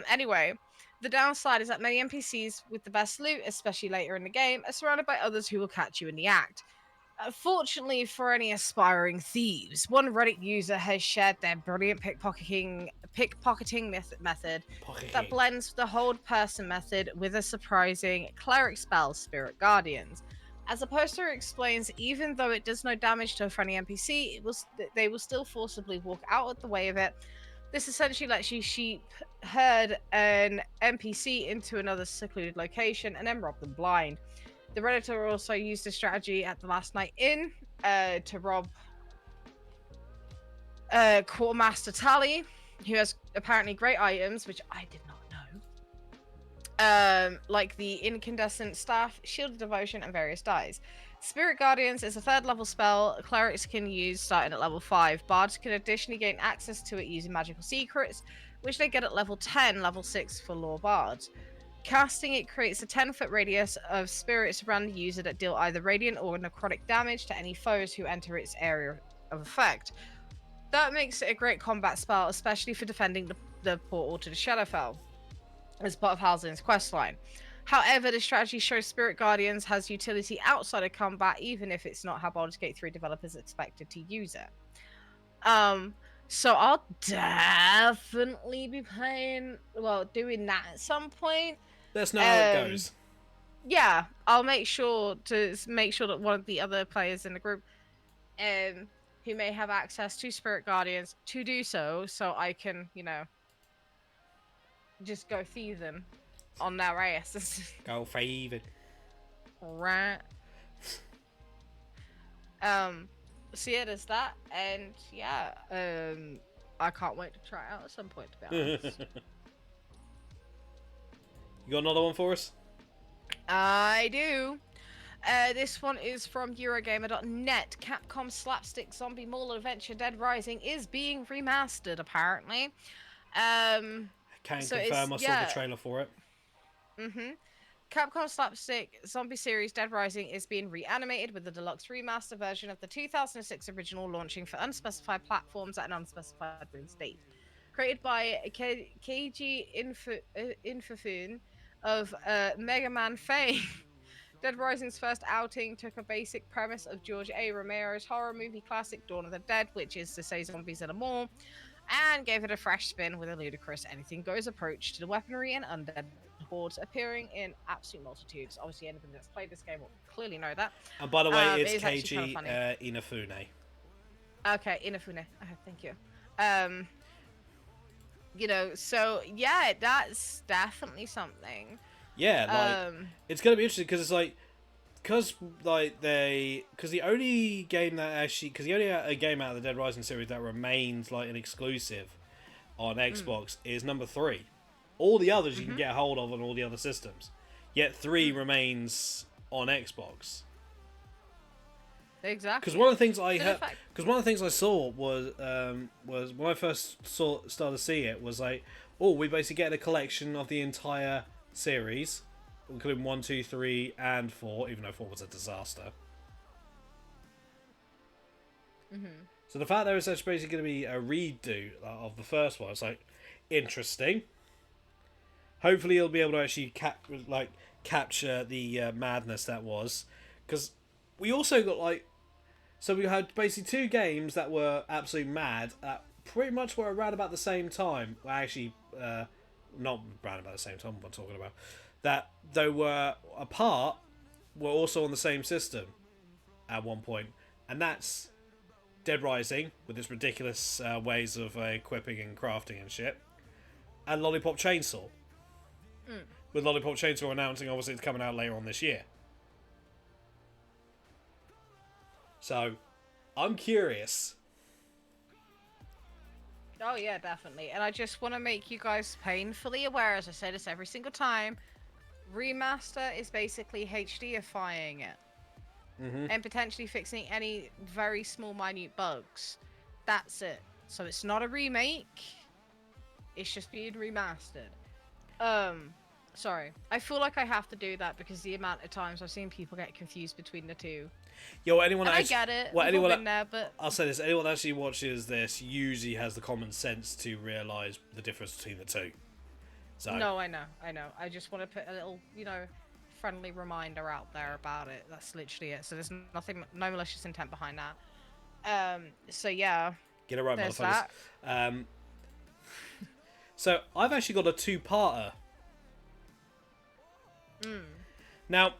Anyway, the downside is that many NPCs with the best loot, especially later in the game, are surrounded by others who will catch you in the act. Fortunately for any aspiring thieves, one Reddit user has shared their brilliant pickpocketing method that blends the Hold Person method with a surprising cleric spell, Spirit Guardians. As the poster explains, even though it does no damage to a friendly NPC, they will still forcibly walk out of the way of it. This essentially lets you sheep herd an NPC into another secluded location and then rob them blind. The Redditor also used the strategy at the last night in to rob Quartermaster Tally, who has apparently great items, which I did not know. Like the incandescent staff, shield of devotion, and various dies. Spirit Guardians is a 3rd level spell clerics can use starting at level 5. Bards can additionally gain access to it using magical secrets, which they get at level 10, level 6 for lore bards. Casting it creates a 10-foot radius of spirits around the user that deal either radiant or necrotic damage to any foes who enter its area of effect. That makes it a great combat spell, especially for defending the portal to the Shadowfell as part of Halzin's questline. However, the strategy shows Spirit Guardians has utility outside of combat, even if it's not how Baldur's Gate 3 developers expected to use it. So I'll definitely be doing that at some point. Let us know how it goes. Yeah, I'll make sure that one of the other players in the group, who may have access to Spirit Guardians, to do so I can, just go thieving on their asses. Go thieving. Right. So yeah, there's that, and yeah, I can't wait to try it out at some point, to be honest. You got another one for us? I do. This one is from Eurogamer.net. Capcom slapstick zombie mall adventure Dead Rising is being remastered, apparently. Can confirm I saw the trailer for it. Capcom slapstick zombie series Dead Rising is being reanimated with the deluxe remaster version of the 2006 original, launching for unspecified platforms at an unspecified release date. Created by Keiji Infofune of Mega Man fame, Dead Rising's first outing took a basic premise of George A. Romero's horror movie classic Dawn of the Dead, which is to say zombies in a mall, and gave it a fresh spin with a ludicrous anything-goes approach to the weaponry and undead hordes appearing in absolute multitudes. Obviously, anybody that's played this game will clearly know that. And by the way, it's Keiji Inafune. Okay, Inafune. Okay, thank you. So yeah, that's definitely something. Yeah, it's gonna be interesting because the only game a game out of the Dead Rising series that remains like an exclusive on Xbox is number 3. All the others you can get a hold of on all the other systems, yet 3 remains on Xbox. Exactly. Because one of the things I So heard, the fact- because one of the things I saw was when I first started to see it was like, oh, we basically get a collection of the entire series, including 1, 2, 3, and 4, even though 4 was a disaster. So the fact there is actually basically going to be a redo of the first one, it's like interesting. Hopefully, he'll be able to actually capture the madness that was, because we also got so we had basically 2 games that were absolutely mad that pretty much were around about the same time. Well, actually, not around about the same time. I'm talking about that they were apart, were also on the same system at one point, and that's Dead Rising with its ridiculous ways of equipping and crafting and shit, and Lollipop Chainsaw. With Lollipop Chainsaw announcing obviously it's coming out later on this year. So, I'm curious. Oh yeah, definitely. And I just want to make you guys painfully aware, as I say this every single time, remaster is basically HDifying it. And potentially fixing any very small minute bugs. That's it. So it's not a remake. It's just being remastered. Sorry. I feel like I have to do that because the amount of times I've seen people get confused between the two. Yo, anyone And I actually, get it. well, We've all anyone, been there, but I'll say this: anyone that actually watches this usually has the common sense to realise the difference between the two. So no, I know. I just want to put a little, friendly reminder out there about it. That's literally it. So there's no malicious intent behind that. So yeah. get it right, There's motherfuckers. that. So I've actually got a 2-parter. Now,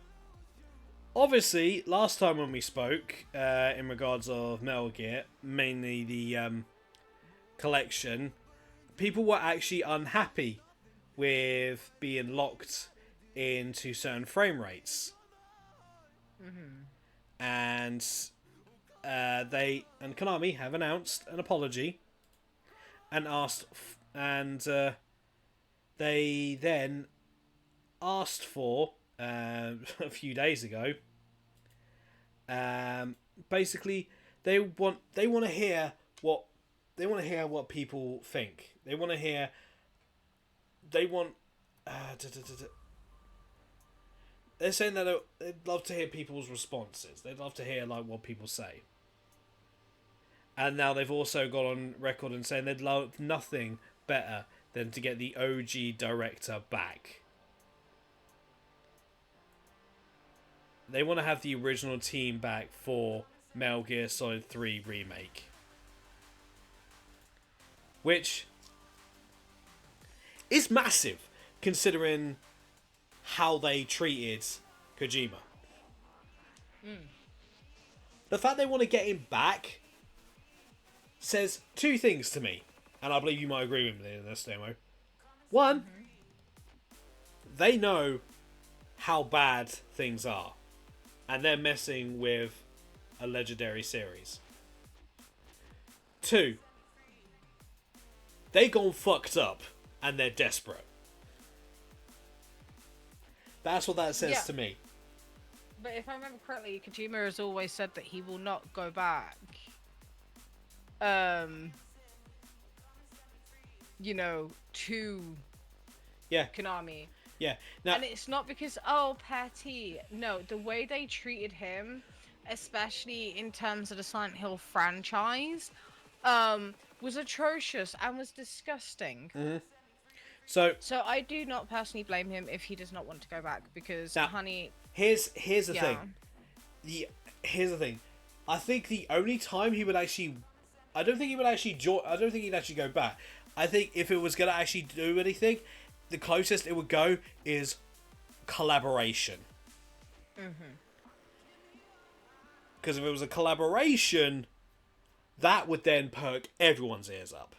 obviously, last time when we spoke, in regards of Metal Gear, mainly the collection, people were actually unhappy with being locked into certain frame rates. And Konami have announced an apology and they then asked for a few days ago. Basically, they want to hear what people think. They want. They're saying that they'd love to hear people's responses. They'd love to hear what people say. And now they've also gone on record and saying they'd love nothing better than to get the OG director back. They want to have the original team back for Metal Gear Solid 3 Remake. Which is massive, considering how they treated Kojima. The fact they want to get him back says 2 things to me, and I believe you might agree with me in this demo. One, they know how bad things are, and they're messing with a legendary series. 2, they gone fucked up, and they're desperate. That's what that says to me. But if I remember correctly, Kojima has always said that he will not go back. To Konami. Yeah. Now, And it's not because, petty. No, the way they treated him, especially in terms of the Silent Hill franchise, was atrocious and was disgusting. So I do not personally blame him if he does not want to go back because, now, honey. here's the thing. Here's the thing. I think the only time he would actually, I don't think he would actually join. I don't think he'd actually go back. I think if it was gonna actually do anything, the closest it would go is collaboration. Because if it was a collaboration, that would then perk everyone's ears up.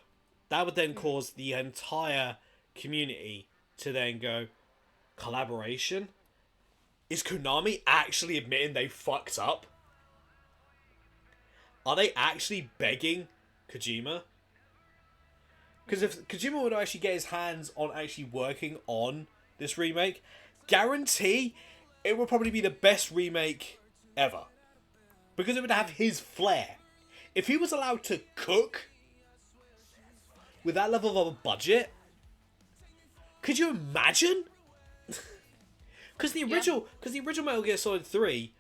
That would then cause the entire community to then go, collaboration? Is Konami actually admitting they fucked up? Are they actually begging Kojima? Because if Kojima would actually get his hands on actually working on this remake, guarantee it will probably be the best remake ever. because it would have his flair. If he was allowed to cook with that level of a budget, could you imagine? Because the original Metal Gear Solid 3,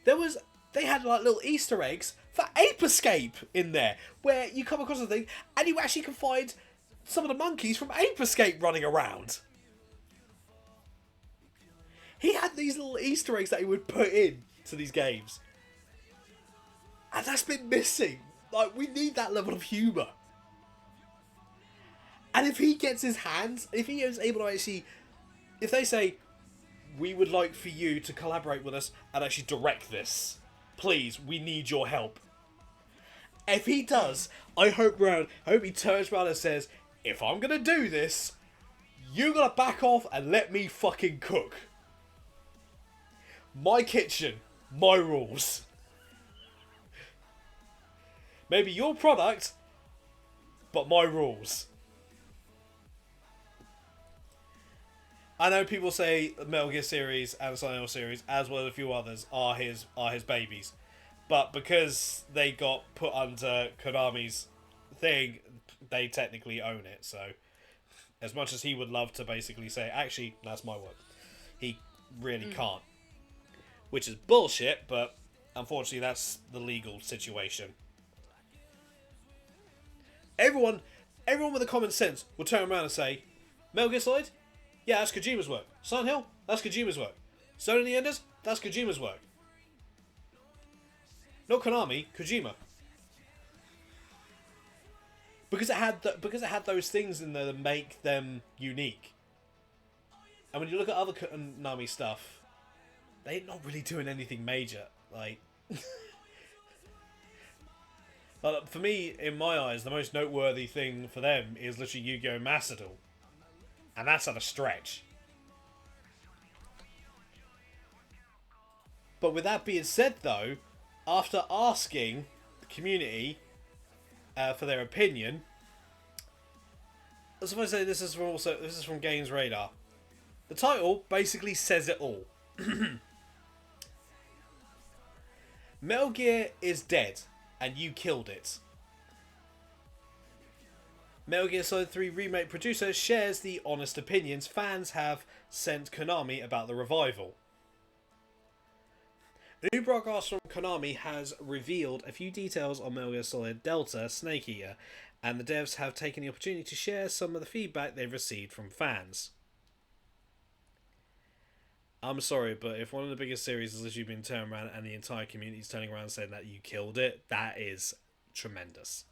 they had like little Easter eggs for Ape Escape in there, where you come across a thing and you actually can find some of the monkeys from Ape Escape running around. He had these little Easter eggs that he would put in to these games, and that's been missing. Like, we need that level of humour. And if he gets his hands, if he is able to actually, if they say, we would like for you to collaborate with us and actually direct this, please, we need your help. If he does, I hope he turns around and says, if I'm going to do this, you got to back off and let me fucking cook. My kitchen, my rules. Maybe your product, but my rules. I know people say Metal Gear series and the Silent Hill series, as well as a few others, are his babies. But because they got put under Konami's thing, they technically own it. So, as much as he would love to basically say, actually, that's my work, he really can't. Which is bullshit, but unfortunately that's the legal situation. Everyone with a common sense will turn around and say, Metal Gear Solid? Yeah, that's Kojima's work. Silent Hill? That's Kojima's work. Zone of the Enders? That's Kojima's work. Not Konami, Kojima. Because it had those things in there that make them unique. And when you look at other Konami stuff, they're not really doing anything major. Like, for me, in my eyes, the most noteworthy thing for them is literally Yu-Gi-Oh! Macedal. And that's at a stretch. But with that being said, though, after asking the community for their opinion, as I say, this is from Games Radar. The title basically says it all. Metal Gear is dead, and you killed it. Metal Gear Solid 3 Remake producer shares the honest opinions fans have sent Konami about the revival. A new broadcast from Konami has revealed a few details on Metal Gear Solid Delta Snake Eater, and the devs have taken the opportunity to share some of the feedback they've received from fans. I'm sorry, but if one of the biggest series has literally been turned around and the entire community is turning around saying that you killed it, that is tremendous.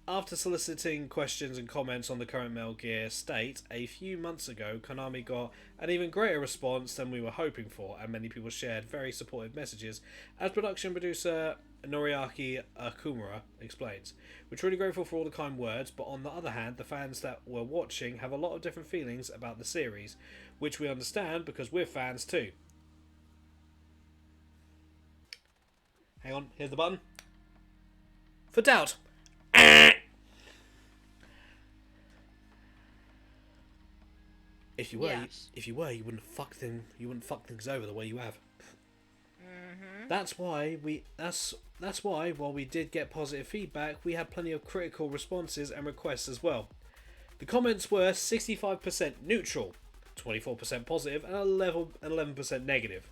After soliciting questions and comments on the current Metal Gear state, a few months ago, Konami got an even greater response than we were hoping for, and many people shared very supportive messages, as production producer Noriaki Akumura explains. We're truly grateful for all the kind words, but on the other hand, the fans that were watching have a lot of different feelings about the series, which we understand because we're fans too. Hang on, here's the button. For doubt. If you were, you wouldn't fuck things over the way you have. That's why while we did get positive feedback, we had plenty of critical responses and requests as well. The comments were 65% neutral, 24% positive, and 11% negative.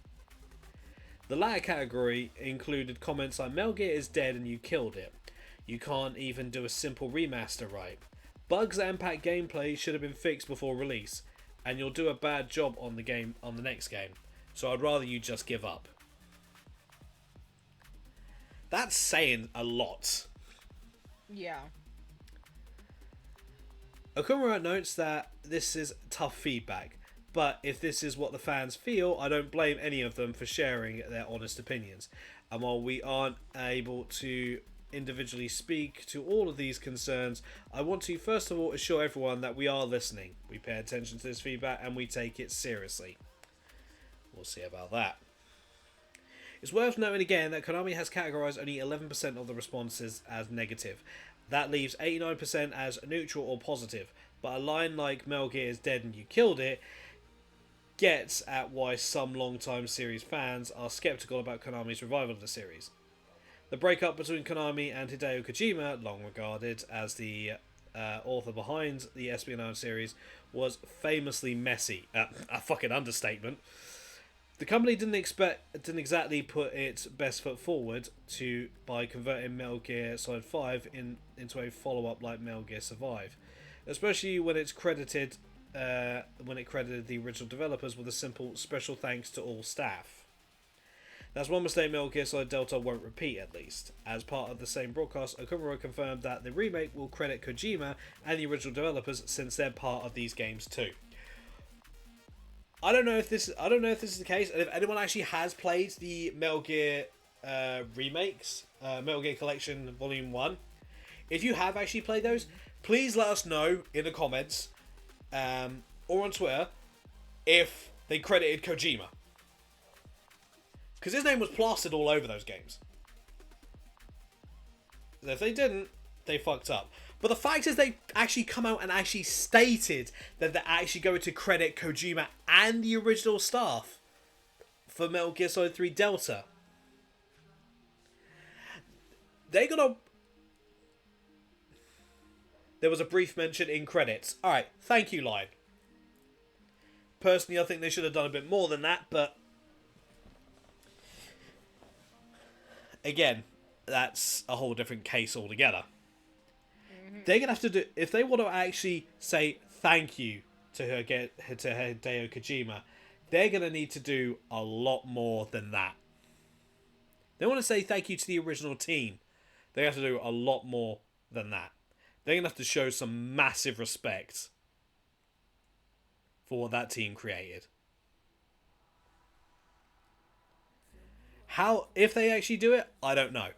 The latter category included comments like Metal Gear is dead and you killed it. You can't even do a simple remaster right. Bugs that impact gameplay should have been fixed before release, and you'll do a bad job on the next game. So I'd rather you just give up. That's saying a lot. Yeah. Okumura notes that this is tough feedback, but if this is what the fans feel, I don't blame any of them for sharing their honest opinions. And while we aren't able to individually speak to all of these concerns, I want to first of all assure everyone that we are listening. We pay attention to this feedback and we take it seriously. We'll see about that. It's worth noting again that Konami has categorized only 11% of the responses as negative. That leaves 89% as neutral or positive. But a line like Metal Gear is dead and you killed it gets at why some long-time series fans are skeptical about Konami's revival of the series. The breakup between Konami and Hideo Kojima, long regarded as the author behind the espionage series, was famously messy. A fucking understatement. The company didn't exactly put its best foot forward by converting Metal Gear Solid 5 into a follow-up like Metal Gear Survive, especially when it credited the original developers with a simple special thanks to all staff. That's one mistake Metal Gear Solid Delta won't repeat, at least. As part of the same broadcast, Okumura confirmed that the remake will credit Kojima and the original developers, since they're part of these games too. I don't know if this is the case, and if anyone actually has played the Metal Gear remakes, Metal Gear Collection Volume 1. If you have actually played those, please let us know in the comments or on Twitter if they credited Kojima. Because his name was plastered all over those games. So if they didn't, they fucked up. But the fact is they actually come out and actually stated that they're actually going to credit Kojima and the original staff for Metal Gear Solid 3 Delta. They're gonna... There was a brief mention in credits. Alright, thank you, Line. Personally, I think they should have done a bit more than that, but... Again, that's a whole different case altogether. They're gonna have to do, if they want to actually say thank you to Hideo Kojima, they're gonna need to do a lot more than that. They want to say thank you to the original team. They have to do a lot more than that. They're gonna have to show some massive respect for what that team created. How, if they actually do it, I don't know.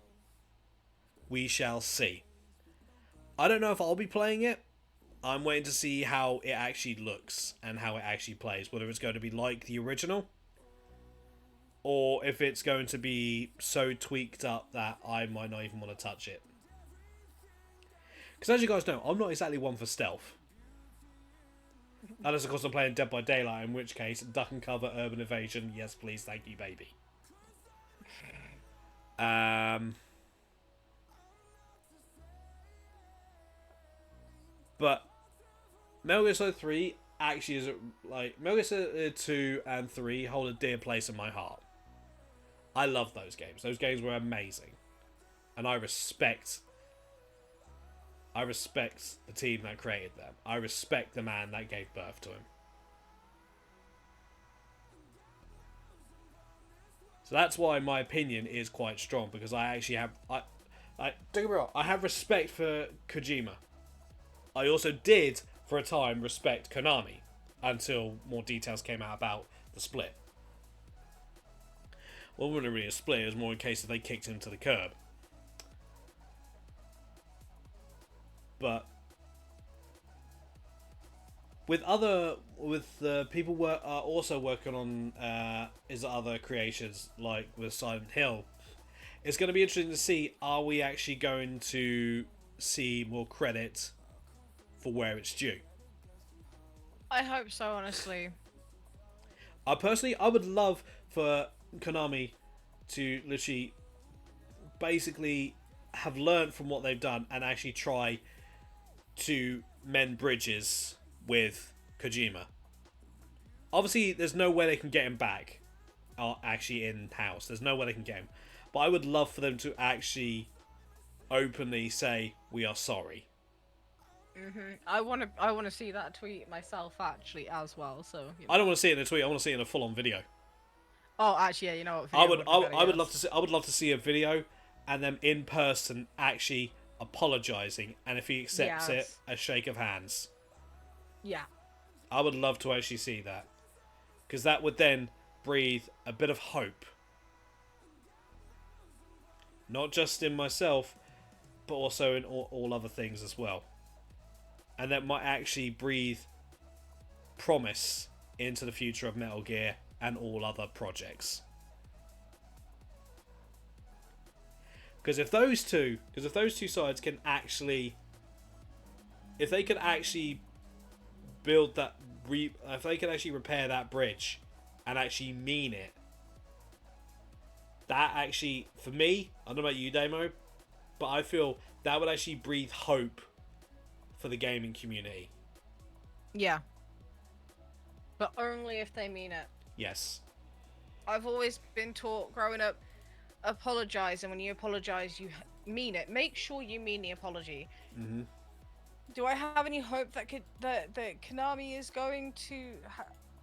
We shall see. I don't know if I'll be playing it. I'm waiting to see how it actually looks and how it actually plays. Whether it's going to be like the original, or if it's going to be so tweaked up that I might not even want to touch it. Because as you guys know, I'm not exactly one for stealth. Unless of course I'm playing Dead by Daylight, in which case, duck and cover, urban evasion, yes please, thank you baby. But Metal Gear Solid 3 actually is like Metal Gear Solid 2 and 3 hold a dear place in my heart. I love those games. Those games were amazing, and I respect the team that created them. I respect the man that gave birth to him. So that's why my opinion is quite strong, because I actually have don't get me wrong, I have respect for Kojima. I also did, for a time, respect Konami, until more details came out about the split. Well, it wasn't really a split, it was more in case that they kicked him to the curb. But with people are also working on his other creations, like with Silent Hill, it's going to be interesting to see, are we actually going to see more credit for where it's due? I hope so, honestly. I would love for Konami to literally basically have learned from what they've done and actually try to mend bridges with Kojima. Obviously, there's no way they can get him back, actually in-house. There's no way they can get him. But I would love for them to actually openly say, we are sorry. I want to see that tweet myself, actually, as well. So you know. I don't want to see it in a tweet. I want to see it in a full-on video. Oh, actually, yeah, you know what? I would love to see a video and them in person actually apologizing, and if he accepts it, a shake of hands. Yeah. I would love to actually see that, because that would then breathe a bit of hope, not just in myself, but also in all other things as well. And that might actually breathe promise into the future of Metal Gear and all other projects. Because if those two sides can actually, if they can actually build that, if they can actually repair that bridge and actually mean it, that actually, for me, I don't know about you, Damo, but I feel that would actually breathe hope for the gaming community. Yeah. But only if they mean it. Yes. I've always been taught growing up, apologize, and when you apologize, you mean it. Make sure you mean the apology. Mm-hmm. Do I have any hope that that Konami is going to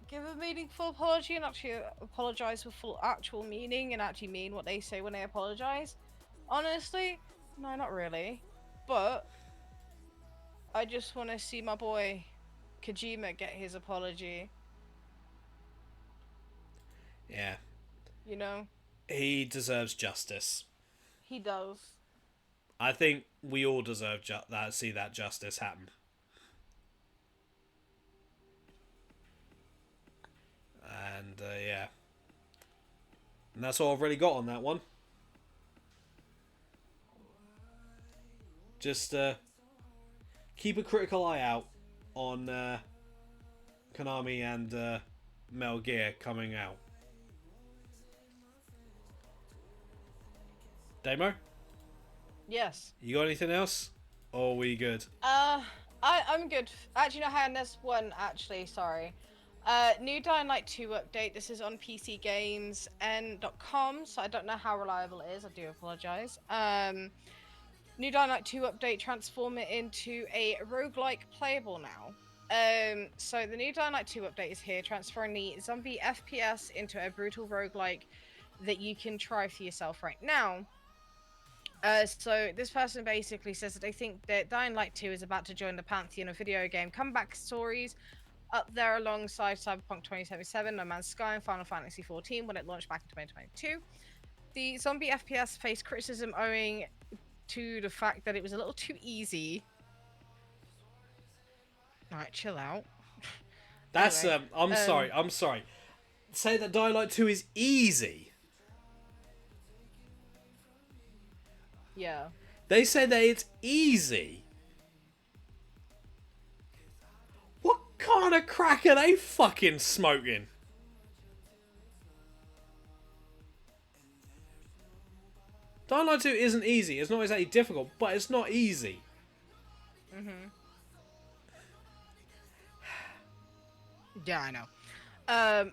give a meaningful apology and actually apologize with full actual meaning and actually mean what they say when they apologize? Honestly, no, not really. But I just want to see my boy Kojima get his apology. Yeah. You know? He deserves justice. He does. I think we all deserve see that justice happen. And yeah. And that's all I've really got on that one. Just keep a critical eye out on Konami and Metal Gear coming out. Damo? Yes. You got anything else? Or are we good? I'm good. Actually, no, hang on, there's one, actually, sorry. New Dying Light 2 update. This is on PCGamesN.com, so I don't know how reliable it is. I do apologize. New Dying Light 2 update, transform it into a roguelike playable now. So the New Dying Light 2 update is here, transferring the zombie FPS into a brutal roguelike that you can try for yourself right now. So this person basically says that they think that Dying Light 2 is about to join the pantheon of video game comeback stories, up there alongside Cyberpunk 2077, No Man's Sky, and Final Fantasy XIV when it launched back in 2022. The zombie FPS faced criticism owing to the fact that it was a little too easy. Alright, chill out. That's Anyway, I'm sorry. Say that Dying Light 2 is easy. Yeah. They say that it's easy. What kind of crack are they fucking smoking? Dying Light 2 isn't easy. It's not exactly difficult, but it's not easy. Yeah, I know.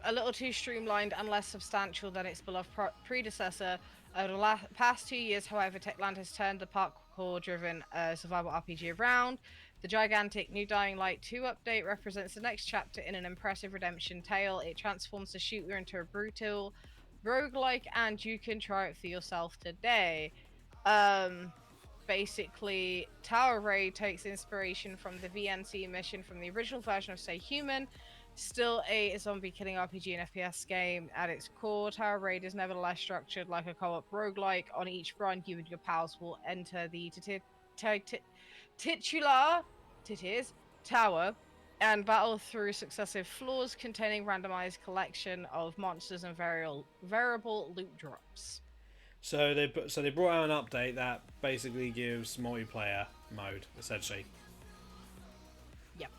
A little too streamlined and less substantial than its beloved predecessor. Over the past 2 years, however, Techland has turned the parkour-driven survival RPG around. The gigantic New Dying Light 2 update represents the next chapter in an impressive redemption tale. It transforms the shooter into a brutal roguelike, and you can try it for yourself today. Basically, Tower Raid takes inspiration from the VNC mission from the original version of Stay Human. Still a zombie killing RPG and FPS game at its core, Tower Raid is nevertheless structured like a co-op roguelike. On each run, you and your pals will enter the titular tower and battle through successive floors containing randomized collection of monsters and variable loot drops. So they brought out an update that basically gives multiplayer mode, essentially. Yep.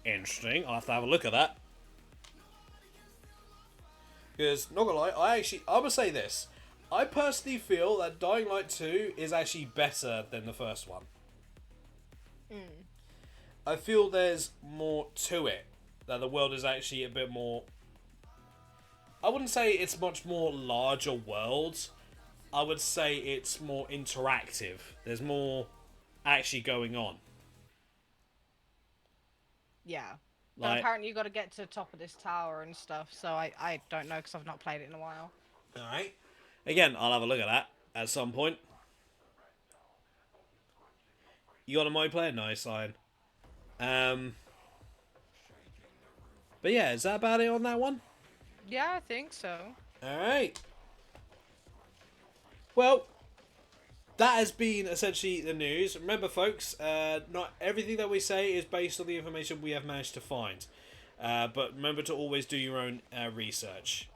Interesting. I'll have to have a look at that. Because, not gonna lie, I'm gonna say this. I personally feel that Dying Light 2 is actually better than the first one. I feel there's more to it. That the world is actually a bit more... I wouldn't say it's much more larger worlds. I would say it's more interactive. There's more actually going on. Yeah. Like, But apparently you got to get to the top of this tower and stuff, so I don't know because I've not played it in a while. alright. Again, I'll have a look at that at some point. You got a multiplayer? Nice, Lion. But yeah, is that about it on that one? Yeah, I think so. Alright. Well, that has been essentially the news. Remember, folks, not everything that we say is based on the information we have managed to find. But remember to always do your own research.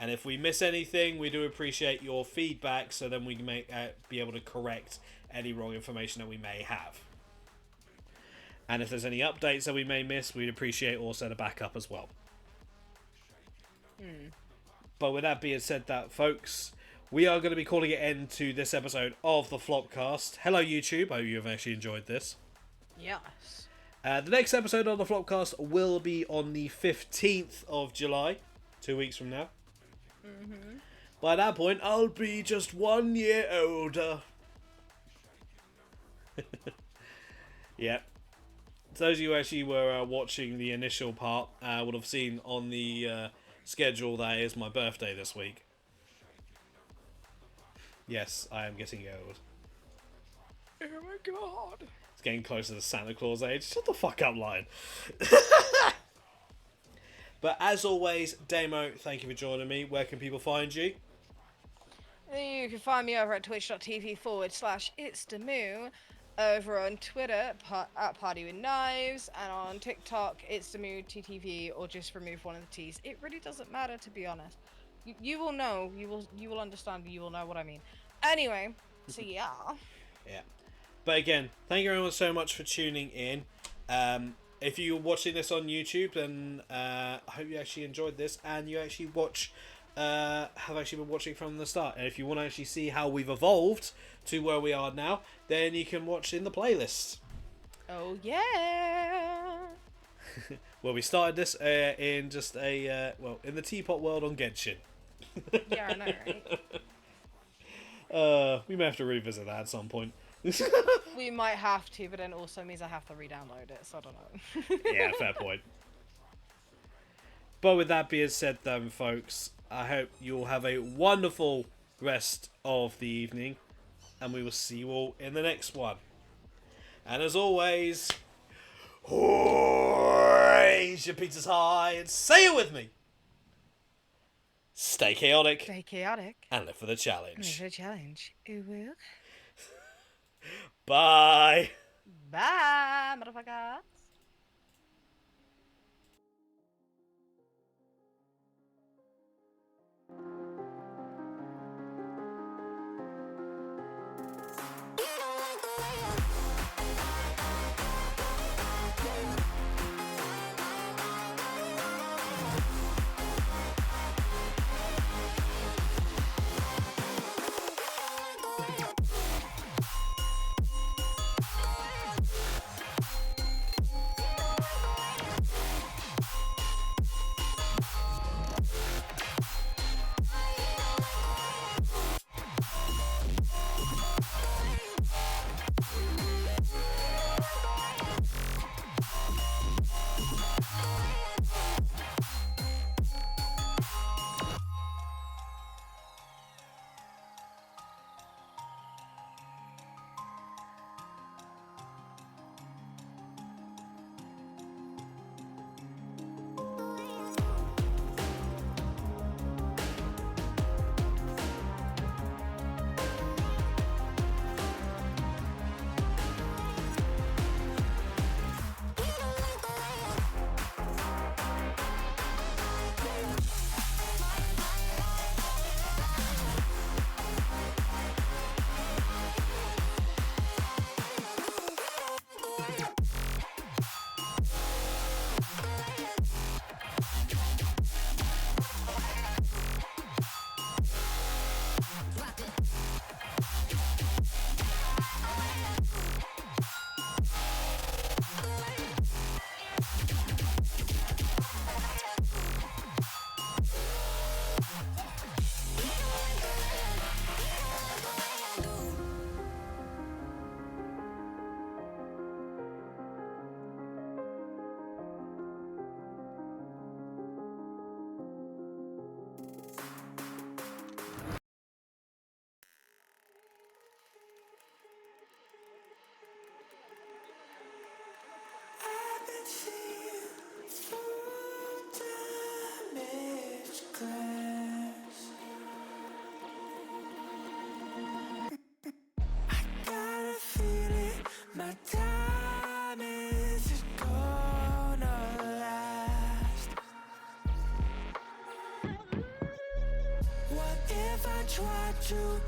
And if we miss anything, we do appreciate your feedback, so then we can be able to correct any wrong information that we may have. And if there's any updates that we may miss, we'd appreciate also the backup as well. But with that being said, that folks, we are going to be calling it end to this episode of the Flopcast. Hello YouTube, I hope you've actually enjoyed this. Yes. The next episode of the Flopcast will be on the 15th of July, 2 weeks from now. By that point, I'll be just 1 year older. Yeah. Those of you who actually were watching the initial part would have seen on the schedule that is my birthday this week. Yes, I am getting old. Oh my god. It's getting closer to Santa Claus age. Shut the fuck up, Lion. But as always, Damo, thank you for joining me. Where can people find you? You can find me over at twitch.tv/itsdamoo, over on Twitter at Party with Knives, and on TikTok it's Damoo2TV, or just remove one of the T's. It really doesn't matter, to be honest. You will know, you will understand, you will know what I mean. Anyway, so yeah. Yeah. But again, thank you everyone so much for tuning in. If you're watching this on YouTube, then I hope you actually enjoyed this and you actually have actually been watching from the start. And if you want to actually see how we've evolved to where we are now, then you can watch in the playlist. Oh yeah. Well, we started this in just in the teapot world on Genshin. Yeah, I know, right? We may have to revisit that at some point. We might have to, but then also means I have to re-download it, so I don't know. Yeah, fair point. But with that being said then, folks, I hope you'll have a wonderful rest of the evening, and we will see you all in the next one. And as always, raise your pizzas high and say it with me. Stay chaotic. Stay chaotic. And live for the challenge. Live a challenge. It will. Bye. Bye, motherfucker. My time is gonna last. What if I tried to